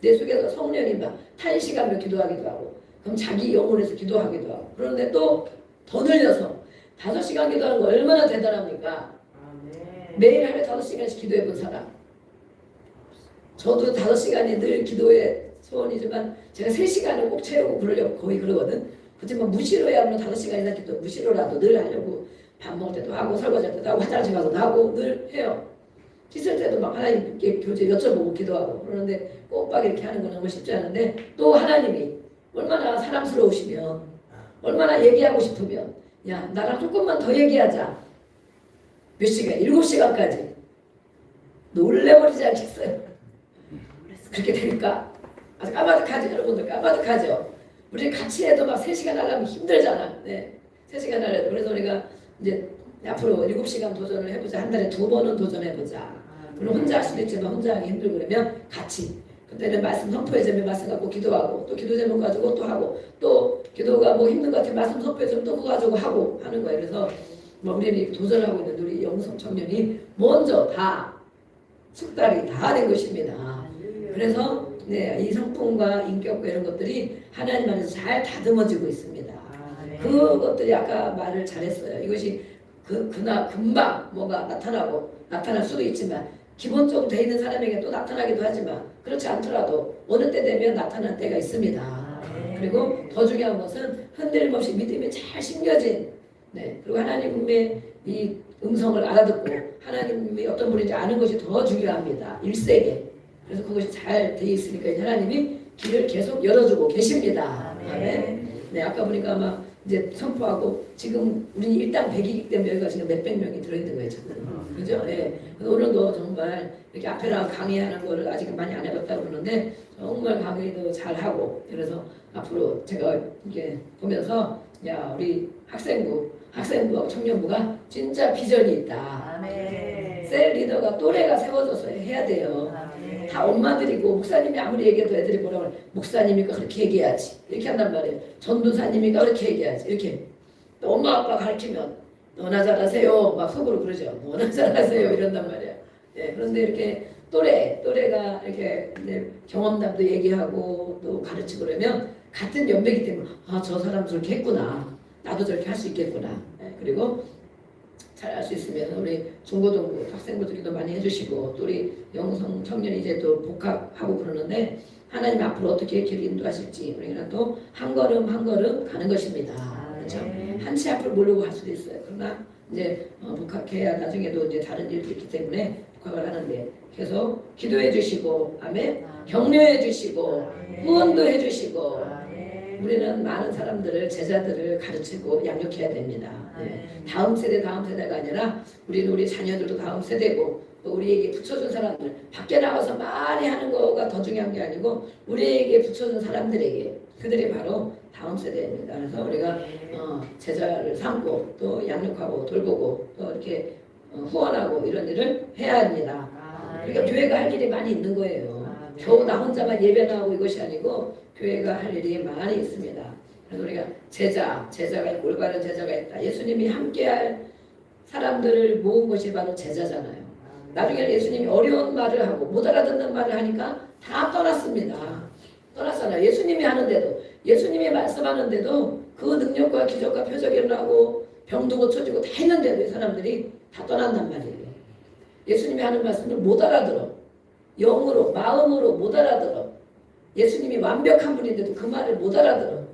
내 속에서 성령이 막 탄식하며 기도하기도 하고 그럼 자기 영혼에서 기도하기도 하고 그런데 또 더 늘려서 5시간 기도하는 거 얼마나 대단합니까? 매일 하루에 5시간씩 기도해 본 사람. 저도 5시간이 늘 기도의 소원이지만 제가 3시간을 꼭 채우고 그러려고 거의 그러거든. 그렇지만 무시로야만 5시간 이상 기도 무시로라도 늘 하려고 밥 먹을 때도 하고 설거지할 때도 하고 화장실 가서도 하고 늘 해요. 씻을 때도 막 하나님께 교제 여쭤보고 기도하고 그러는데 꼬박 이렇게 하는 건 너무 쉽지 않은데 또 하나님이 얼마나 사랑스러우시면 얼마나 얘기하고 싶으면 야 나랑 조금만 더 얘기하자. 몇 시간? 7시간까지 놀래버리지 않겠어요? 그렇게 되니까 아주 까마득하죠. 여러분들 까마득하죠. 우리 같이 해도 막 3시간 하려면 힘들잖아. 네. 3시간 하려도. 그래서 우리가 이제 앞으로 7시간 도전을 해보자. 한 달에 2번은 도전해보자. 물론 혼자 할 수도 있지만 혼자 하기 힘들고 그러면 같이. 그때는 말씀 선포의 제목 말씀 갖고 기도하고 또 기도 제목 가지고 또 하고 또 기도가 뭐 힘든 것 같으면 말씀 선포의 제목 또 그거 가지고 하고 하는 거예요. 그래서 뭐 우리는 도전하고 있는 우리 영성 청년이 먼저 다 숙달이 다 된 것입니다. 그래서 네, 이 성품과 인격과 이런 것들이 하나님 안에서 잘 다듬어지고 있습니다. 그것들이 아까 말을 잘했어요. 이것이 금방 뭐가 나타날 수도 있지만 기본적으로 돼 있는 사람에게 또 나타나기도 하지만 그렇지 않더라도 어느 때 되면 나타날 때가 있습니다. 그리고 더 중요한 것은 흔들림 없이 믿음이 잘 심겨진 네, 그리고 하나님의 이 음성을 알아듣고 하나님이 어떤 분인지 아는 것이 더 중요합니다. 일세계. 그래서 그것이 잘 돼 있으니까 하나님이 길을 계속 열어주고 계십니다. 아멘. 네, 아까 보니까 아마 이제 선포하고 지금 우리 일당 100이기 때문에 여기가 지금 몇백 명이 들어있는 거예요. 지금. 그죠? 네. 오늘도 정말 이렇게 앞에 나가 강의하는 거를 아직 많이 안 해봤다고 그러는데 정말 강의도 잘하고 그래서 앞으로 제가 이렇게 보면서 야 우리 학생부하고 청년부가 진짜 비전이 있다. 셀 리더가 또래가 세워져서 해야 돼요. 다 엄마들이고 목사님이 아무리 얘기해도 애들이 뭐라고 그래. 목사님이니까 그렇게 얘기해야지. 이렇게 한단 말이에요. 전도사님이니까 그렇게 얘기해야지. 이렇게. 또 엄마 아빠 가르치면 너나 잘하세요. 막 속으로 그러죠. 너나 잘하세요. 이런단 말이에요. 네, 그런데 이렇게 또래가 이렇게 경험담도 얘기하고 또 가르치고 그러면 같은 연배이기 때문에 아, 저 사람 저렇게 했구나. 나도 저렇게 할 수 있겠구나. 네, 그리고 잘 할 수 있으면 우리 중고등부 학생부들도 많이 해주시고 또 우리 영성 청년이 이제 또 복학하고 그러는데 하나님 앞으로 어떻게 길 인도하실지 우리가 또 한 걸음 한 걸음 가는 것입니다. 그렇죠? 한치 앞을 모르고 할 수도 있어요. 그러나 이제 복학해야 나중에도 이제 다른 일도 있기 때문에 복학을 하는데 계속 기도해 주시고 아멘 격려해 주시고 후원도 해 주시고 우리는 많은 사람들을 제자들을 가르치고 양육해야 됩니다. 네. 다음 세대가 아니라 우리는 우리 자녀들도 다음 세대고 또 우리에게 붙여준 사람들 밖에 나가서 많이 하는 거가 더 중요한 게 아니고 우리에게 붙여준 사람들에게 그들이 바로 다음 세대입니다. 그래서 우리가 제자를 삼고 또 양육하고 돌보고 또 이렇게 후원하고 이런 일을 해야 합니다. 그러니까 교회가 할 일이 많이 있는 거예요. 겨우 나 혼자만 예배 나오고 이것이 아니고 교회가 할 일이 많이 있습니다. 그래서 우리가 제자가 있고 올바른 제자가 있다. 예수님이 함께할 사람들을 모은 것이 바로 제자잖아요. 나중에 예수님이 어려운 말을 하고 못 알아듣는 말을 하니까 다 떠났습니다. 떠났잖아요. 예수님이 하는데도, 예수님이 말씀하는데도 그 능력과 기적과 표적이 일어나고 병도 고쳐지고 다 했는데도 이 사람들이 다 떠난단 말이에요. 예수님이 하는 말씀을 못 알아들어. 영으로, 마음으로 못 알아들어. 예수님이 완벽한 분인데도 그 말을 못 알아들어.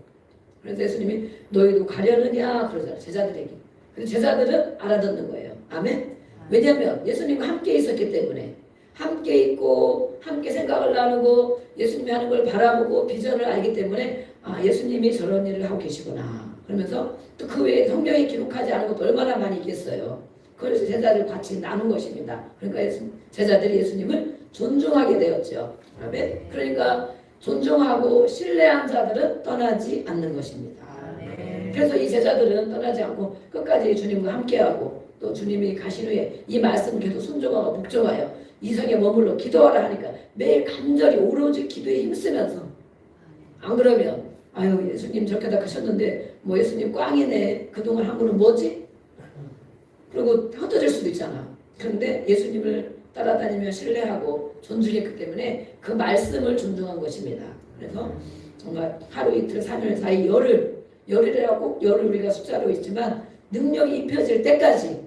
그래서 예수님이 너희도 가려느냐 그러잖아요. 제자들에게. 근데 제자들은 알아듣는 거예요. 아멘? 왜냐하면 예수님과 함께 있었기 때문에, 함께 있고 함께 생각을 나누고 예수님이 하는 걸 바라보고 비전을 알기 때문에 예수님이 저런 일을 하고 계시구나. 그러면서 또 그 외에 성경에 기록하지 않은 것도 얼마나 많이 있겠어요. 그래서 제자들 같이 나눈 것입니다. 그러니까 제자들이 예수님을 존중하게 되었죠. 아멘? 그러니까 존중하고 신뢰한 자들은 떠나지 않는 것입니다. 그래서 이 제자들은 떠나지 않고 끝까지 주님과 함께하고 또 주님이 가신 후에 이 말씀을 계속 순종하고 복종하여 이성에 머물러 기도하라 하니까 매일 간절히 오로지 기도에 힘쓰면서, 안 그러면 아유 예수님 저렇게 다 하셨는데 뭐 예수님 꽝이네, 그동안 한 거는 뭐지? 그리고 흩어질 수도 있잖아. 그런데 예수님을 따라다니며 신뢰하고 존중했기 때문에 그 말씀을 존중한 것입니다. 그래서 정말 하루 이틀 3일 4일 열흘이라고 열흘 우리가 숫자로 있지만 능력이 입혀질 때까지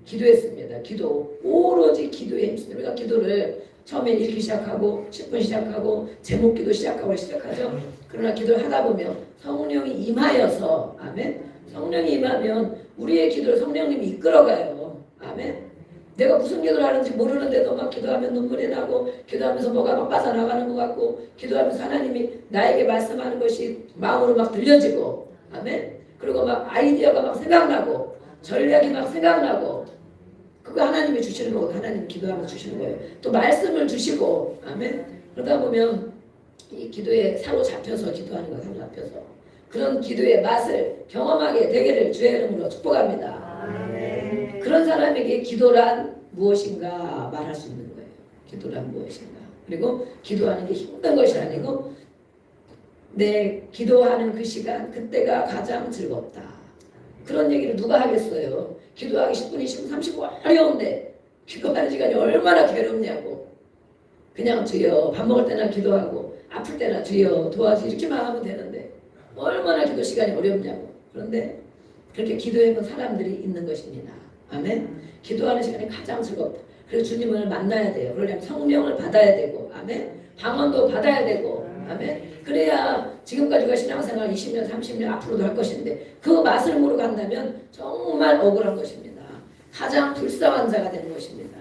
기도했습니다. 기도, 오로지 기도에 힘씁니다. 우리가 기도를 처음에 읽기 시작하고 10분 시작하고 제목 기도 시작하죠. 그러나 기도를 하다 보면 성령이 임하여서, 아멘, 성령이 임하면 우리의 기도를 성령님이 이끌어가요. 아멘. 내가 무슨 기도를 하는지 모르는데도 막 기도하면 눈물이 나고 기도하면서 뭐가 막 빠져나가는 것 같고 기도하면서 하나님이 나에게 말씀하는 것이 마음으로 막 들려지고, 아멘. 그리고 막 아이디어가 막 생각나고 전략이 막 생각나고, 그거 하나님이 주시는 거고 하나님 기도하면서 주시는 거예요. 또 말씀을 주시고, 아멘. 그러다 보면 이 기도에 사로잡혀서 기도하는 거예요. 사로잡혀서 그런 기도의 맛을 경험하게 되기를 주의 이름으로 축복합니다. 아멘. 그런 사람에게 기도란 무엇인가 말할 수 있는 거예요. 기도란 무엇인가. 그리고 기도하는 게 힘든 것이 아니고 내 기도하는 그 시간, 그때가 가장 즐겁다. 그런 얘기를 누가 하겠어요. 기도하기 10분, 20분, 30분 어려운데 기도하는 시간이 얼마나 괴롭냐고. 그냥 주여 밥 먹을 때나 기도하고 아플 때나 주여 도와주 이렇게만 하면 되는데 얼마나 기도 시간이 어렵냐고. 그런데 그렇게 기도해본 사람들이 있는 것입니다. 아멘. 기도하는 시간이 가장 즐겁다. 그래서 주님을 만나야 돼요. 그러려면 성령을 받아야 되고, 아멘. 방언도 받아야 되고, 아멘. 그래야 지금까지 우리가 신앙생활 20년, 30년 앞으로도 할 것인데 그 맛을 모르고 한다면 정말 억울한 것입니다. 가장 불쌍한 자가 되는 것입니다.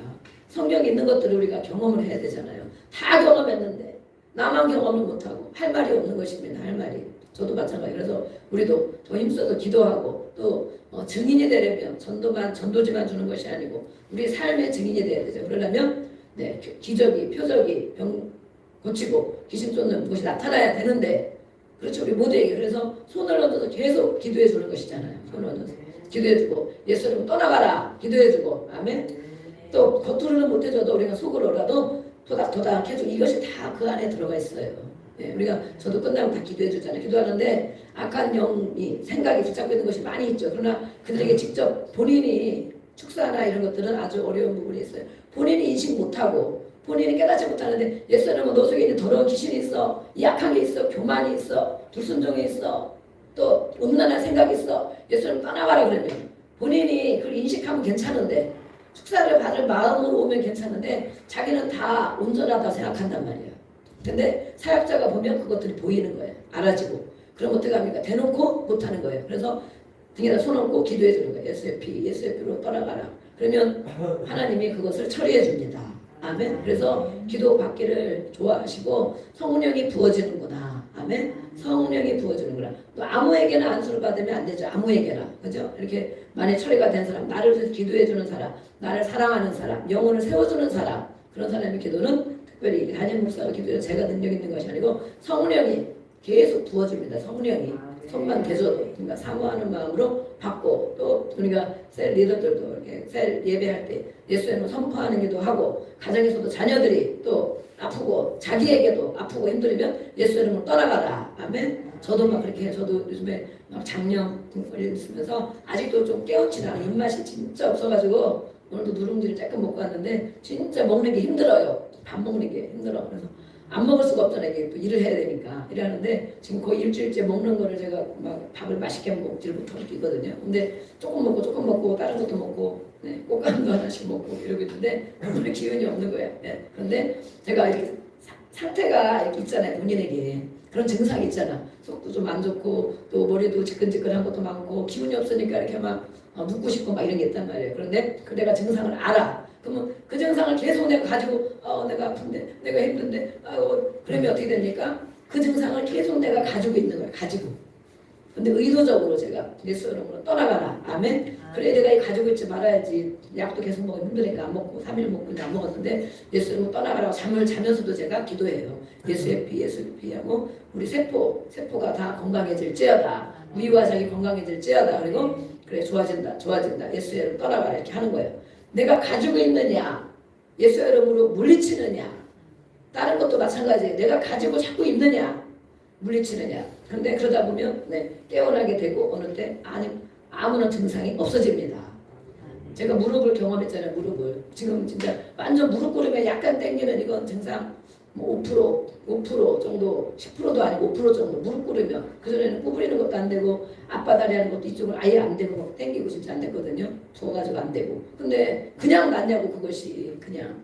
성경에 있는 것들을 우리가 경험을 해야 되잖아요. 다 경험했는데 나만 경험을 못하고 할 말이 없는 것입니다. 할 말이. 저도 마찬가지. 그래서 우리도 더 힘써서 기도하고 또 증인이 되려면 전도지만 주는 것이 아니고 우리 삶의 증인이 돼야 되죠. 그러려면 기적이, 표적이, 병 고치고 귀신 쫓는 것이 나타나야 되는데, 그렇죠. 우리 모두에게. 그래서 손을 얹어서 계속 기도해 주는 것이잖아요. 손을 얹어서 기도해 주고 예수님 떠나가라 기도해 주고, 아멘. 또 겉으로는 못 해줘도 우리가 속으로라도 도닥도닥 해주고 이것이 다 그 안에 들어가 있어요. 우리가 저도 끝나면 다 기도해 주잖아요. 기도하는데 악한 영이 생각이 붙잡고 있는 것이 많이 있죠. 그러나 그들에게 직접 본인이 축사나 이런 것들은 아주 어려운 부분이 있어요. 본인이 인식 못하고 본인이 깨닫지 못하는데 예수님은 너 속에 있는 더러운 귀신이 있어, 약한 게 있어, 교만이 있어, 불순종이 있어, 또 음란한 생각이 있어, 예수님 떠나가라 그러면 본인이 그걸 인식하면 괜찮은데, 축사를 받을 마음으로 오면 괜찮은데 자기는 다 온전하다 생각한단 말이에요. 근데 사역자가 보면 그것들이 보이는 거예요. 알아지고. 그럼 어떻게 합니까? 대놓고 못하는 거예요. 그래서 등에다 손 얹고 기도해 주는 거예요. 예수의 피로 떠나가라. 그러면 하나님이 그것을 처리해 줍니다. 아멘. 그래서 기도 받기를 좋아하시고 성령이 부어지는구나. 아멘. 성령이 부어지는구나. 또 아무에게나 안수를 받으면 안 되죠. 아무에게나. 그죠? 이렇게 만약 처리가 된 사람, 나를 위해서 기도해 주는 사람, 나를 사랑하는 사람, 영혼을 세워주는 사람, 그런 사람의 기도는 특별히 담임 목사가 기도해서 제가 능력 있는 것이 아니고 성령이 계속 부어줍니다. 성령이 손만 대줘도 그러니까 사모하는 마음으로 받고 또 우리가 셀 리더들도 이렇게 셀 예배할 때 예수의 이름을 선포하는 기도 하고 가정에서도 자녀들이 또 아프고 자기에게도 아프고 힘들면 예수의 이름으로 떠나가라. 아멘. 저도 막 그렇게 저도 요즘에 막 장염 등걸림 있으면서 아직도 좀 깨우치지 않아. 입맛이 진짜 없어가지고 오늘도 누룽지를 조금 먹고 왔는데 진짜 먹는 게 힘들어요. 밥 먹는 게 힘들어. 그래서 안 먹을 수가 없잖아요. 이게 또 일을 해야 되니까. 일하는데 지금 거의 일주일째 먹는 거를 제가 막 밥을 맛있게 먹지를 못하고 있거든요. 근데 조금 먹고 다른 것도 먹고 꽃감도 하나씩 먹고 이러고 있는데 오늘 기운이 없는 거예요. 그런데 제가 이렇게 상태가 이렇게 있잖아요. 본인에게. 그런 증상이 있잖아. 속도 좀 안 좋고 또 머리도 지끈지끈한 것도 많고 기운이 없으니까 이렇게 막 눕고 싶고 막 이런 게 있단 말이에요. 그런데 내가 증상을 알아. 그러면 그 증상을 계속 내가 가지고 내가 아픈데 내가 힘든데 그러면 어떻게 됩니까? 그 증상을 계속 내가 가지고 있는 거예요. 가지고. 근데 의도적으로 제가 예수 이름으로 떠나가라. 아멘. 그래 내가 가지고 있지 말아야지. 약도 계속 먹으면 힘드니까 안 먹고 3일 먹고 안 먹었는데 예수 이름으로 떠나가라고 잠을 자면서도 제가 기도해요. 예수의 피 하고 우리 세포가 다 건강해질지어다. 위와 자기 건강해질지어다. 그리고 그래 좋아진다. 예수의 이름 떠나가라 이렇게 하는 거예요. 내가 가지고 있느냐 예수의 이름으로 물리치느냐 다른 것도 마찬가지예요. 내가 가지고 자꾸 있느냐 물리치느냐. 그런데 그러다 보면 깨어나게 되고 어느 때 아무런 증상이 없어집니다. 제가 무릎을 경험했잖아요. 무릎을 지금 진짜 완전 무릎 꿇으면 약간 땡기는 이건 증상 뭐 5% 정도 10%도 아니고 5% 정도 무릎 꿇으면 그전에는 구부리는 것도 안 되고 앞바다리 하는 것도 이쪽을 아예 안 되고 막 땡기고 진짜 안 됐거든요. 부어가지고 안 되고 근데 그냥 낫냐고 그것이 그냥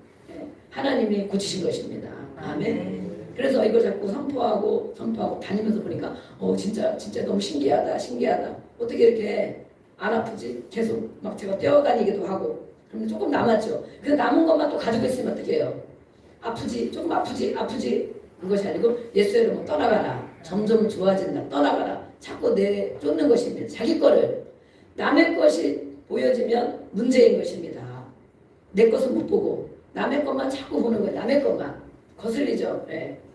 하나님이 고치신 것입니다. 아멘. 그래서 이걸 자꾸 선포하고 다니면서 보니까 진짜 너무 신기하다. 어떻게 이렇게 안 아프지? 계속 막 제가 뛰어다니기도 하고 그런데 조금 남았죠. 그 남은 것만 또 가지고 있으면 어떻게 해요? 조금 아프지 그것이 아니고 예수의 이름으로 떠나가라. 점점 좋아진다. 떠나가라. 자꾸 쫓는 것입니다. 자기 거를 남의 것이 보여지면 문제인 것입니다. 내 것은 못 보고 남의 것만 자꾸 보는 거예요. 남의 것만 거슬리죠.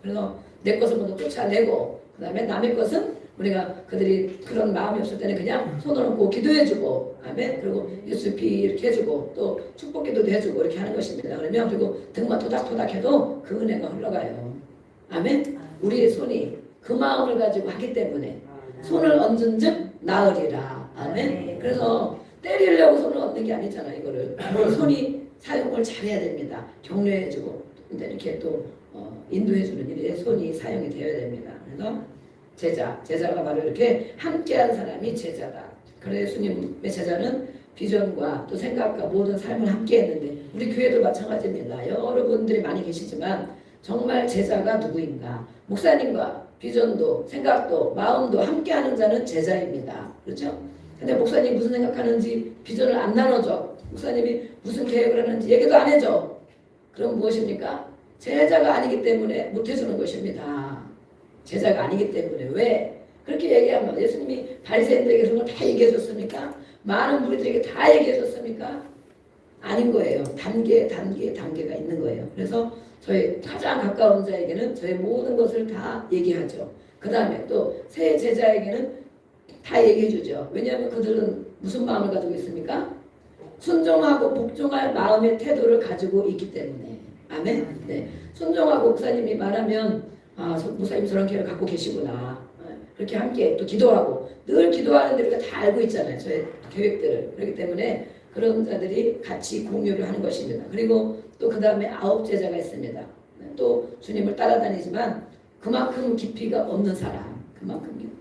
그래서 내 것을 먼저 쫓아내고 그 다음에 남의 것은 우리가 그들이 그런 마음이 없을 때는 그냥 손을 얹고 기도해주고 아멘. 그리고 예수 피 이렇게 해주고 또 축복기도도 해주고 이렇게 하는 것입니다. 그러면 그리고 등만 토닥토닥 해도 그 은혜가 흘러가요. 아멘. 우리의 손이 그 마음을 가지고 하기 때문에 손을 얹은 즉 나으리라. 아멘. 그래서 때리려고 손을 얹는 게 아니잖아요. 이거를 손이 사용을 잘해야 됩니다. 격려해주고 이렇게 또 인도해주는 일에 손이 사용이 되어야 됩니다. 그래서 제자가 바로 이렇게 함께한 사람이 제자다. 그래서 예수님의 제자는 비전과 또 생각과 모든 삶을 함께했는데 우리 교회도 마찬가지입니다. 여러분들이 많이 계시지만 정말 제자가 누구인가? 목사님과 비전도 생각도 마음도 함께하는 자는 제자입니다. 그렇죠? 근데 목사님이 무슨 생각하는지 비전을 안 나눠줘. 목사님이 무슨 계획을 하는지 얘기도 안 해줘. 그럼 무엇입니까? 제자가 아니기 때문에 못해주는 것입니다. 제자가 아니기 때문에. 왜? 그렇게 얘기하면 예수님이 바리새인들에게 그런 걸 다 얘기해 줬습니까? 많은 무리들에게 다 얘기해 줬습니까? 아닌 거예요. 단계가 있는 거예요. 그래서 저희 가장 가까운 자에게는 저의 모든 것을 다 얘기하죠. 그 다음에 또 새 제자에게는 다 얘기해 주죠. 왜냐하면 그들은 무슨 마음을 가지고 있습니까? 순종하고 복종할 마음의 태도를 가지고 있기 때문에. 아멘. 순종하고 목사님이 말하면 목사님 저런 계획을 갖고 계시구나. 그렇게 함께 또 기도하고 늘 기도하는데 우리가 다 알고 있잖아요. 저의 계획들을. 그렇기 때문에 그런 자들이 같이 공유를 하는 것입니다. 그리고 또 그 다음에 9 제자가 있습니다. 또 주님을 따라다니지만 그만큼 깊이가 없는 사람.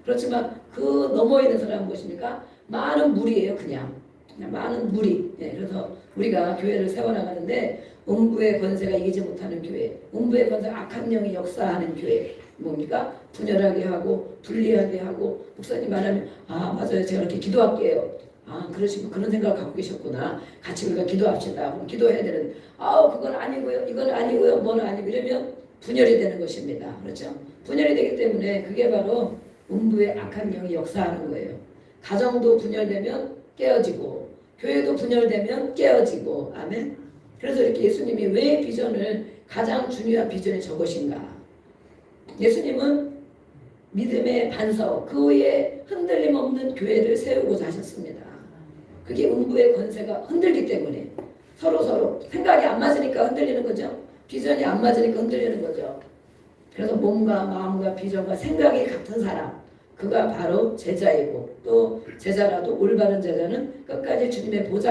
그렇지만 그 너머에 있는 사람은 무엇입니까? 많은 무리예요. 그냥 많은 무리. 그래서 우리가 교회를 세워나가는데 음부의 권세가 이기지 못하는 교회, 음부의 권세가 악한 영이 역사하는 교회 뭡니까? 분열하게 하고 분리하게 하고 목사님 말하면 맞아요. 제가 이렇게 기도할게요. 그러시고 그런 생각을 갖고 계셨구나. 같이 우리가 기도합시다. 그럼 기도해야 되는데 그건 아니고요. 이건 아니고요. 뭐는 아니고 이러면 분열이 되는 것입니다. 그렇죠? 분열이 되기 때문에 그게 바로 음부의 악한 영이 역사하는 거예요. 가정도 분열되면 깨어지고 교회도 분열되면 깨어지고. 아멘. 그래서 이렇게 예수님이 왜 비전을 가장 중요한 비전이 저것인가? 예수님은 믿음의 반석, 그 위에 흔들림 없는 교회를 세우고자 하셨습니다. 그게 음부의 권세가 흔들기 때문에 서로 생각이 안 맞으니까 흔들리는 거죠. 비전이 안 맞으니까 흔들리는 거죠. 그래서 몸과 마음과 비전과 생각이 같은 사람, 그가 바로 제자이고, 또 제자라도 올바른 제자는 끝까지 주님의 보좌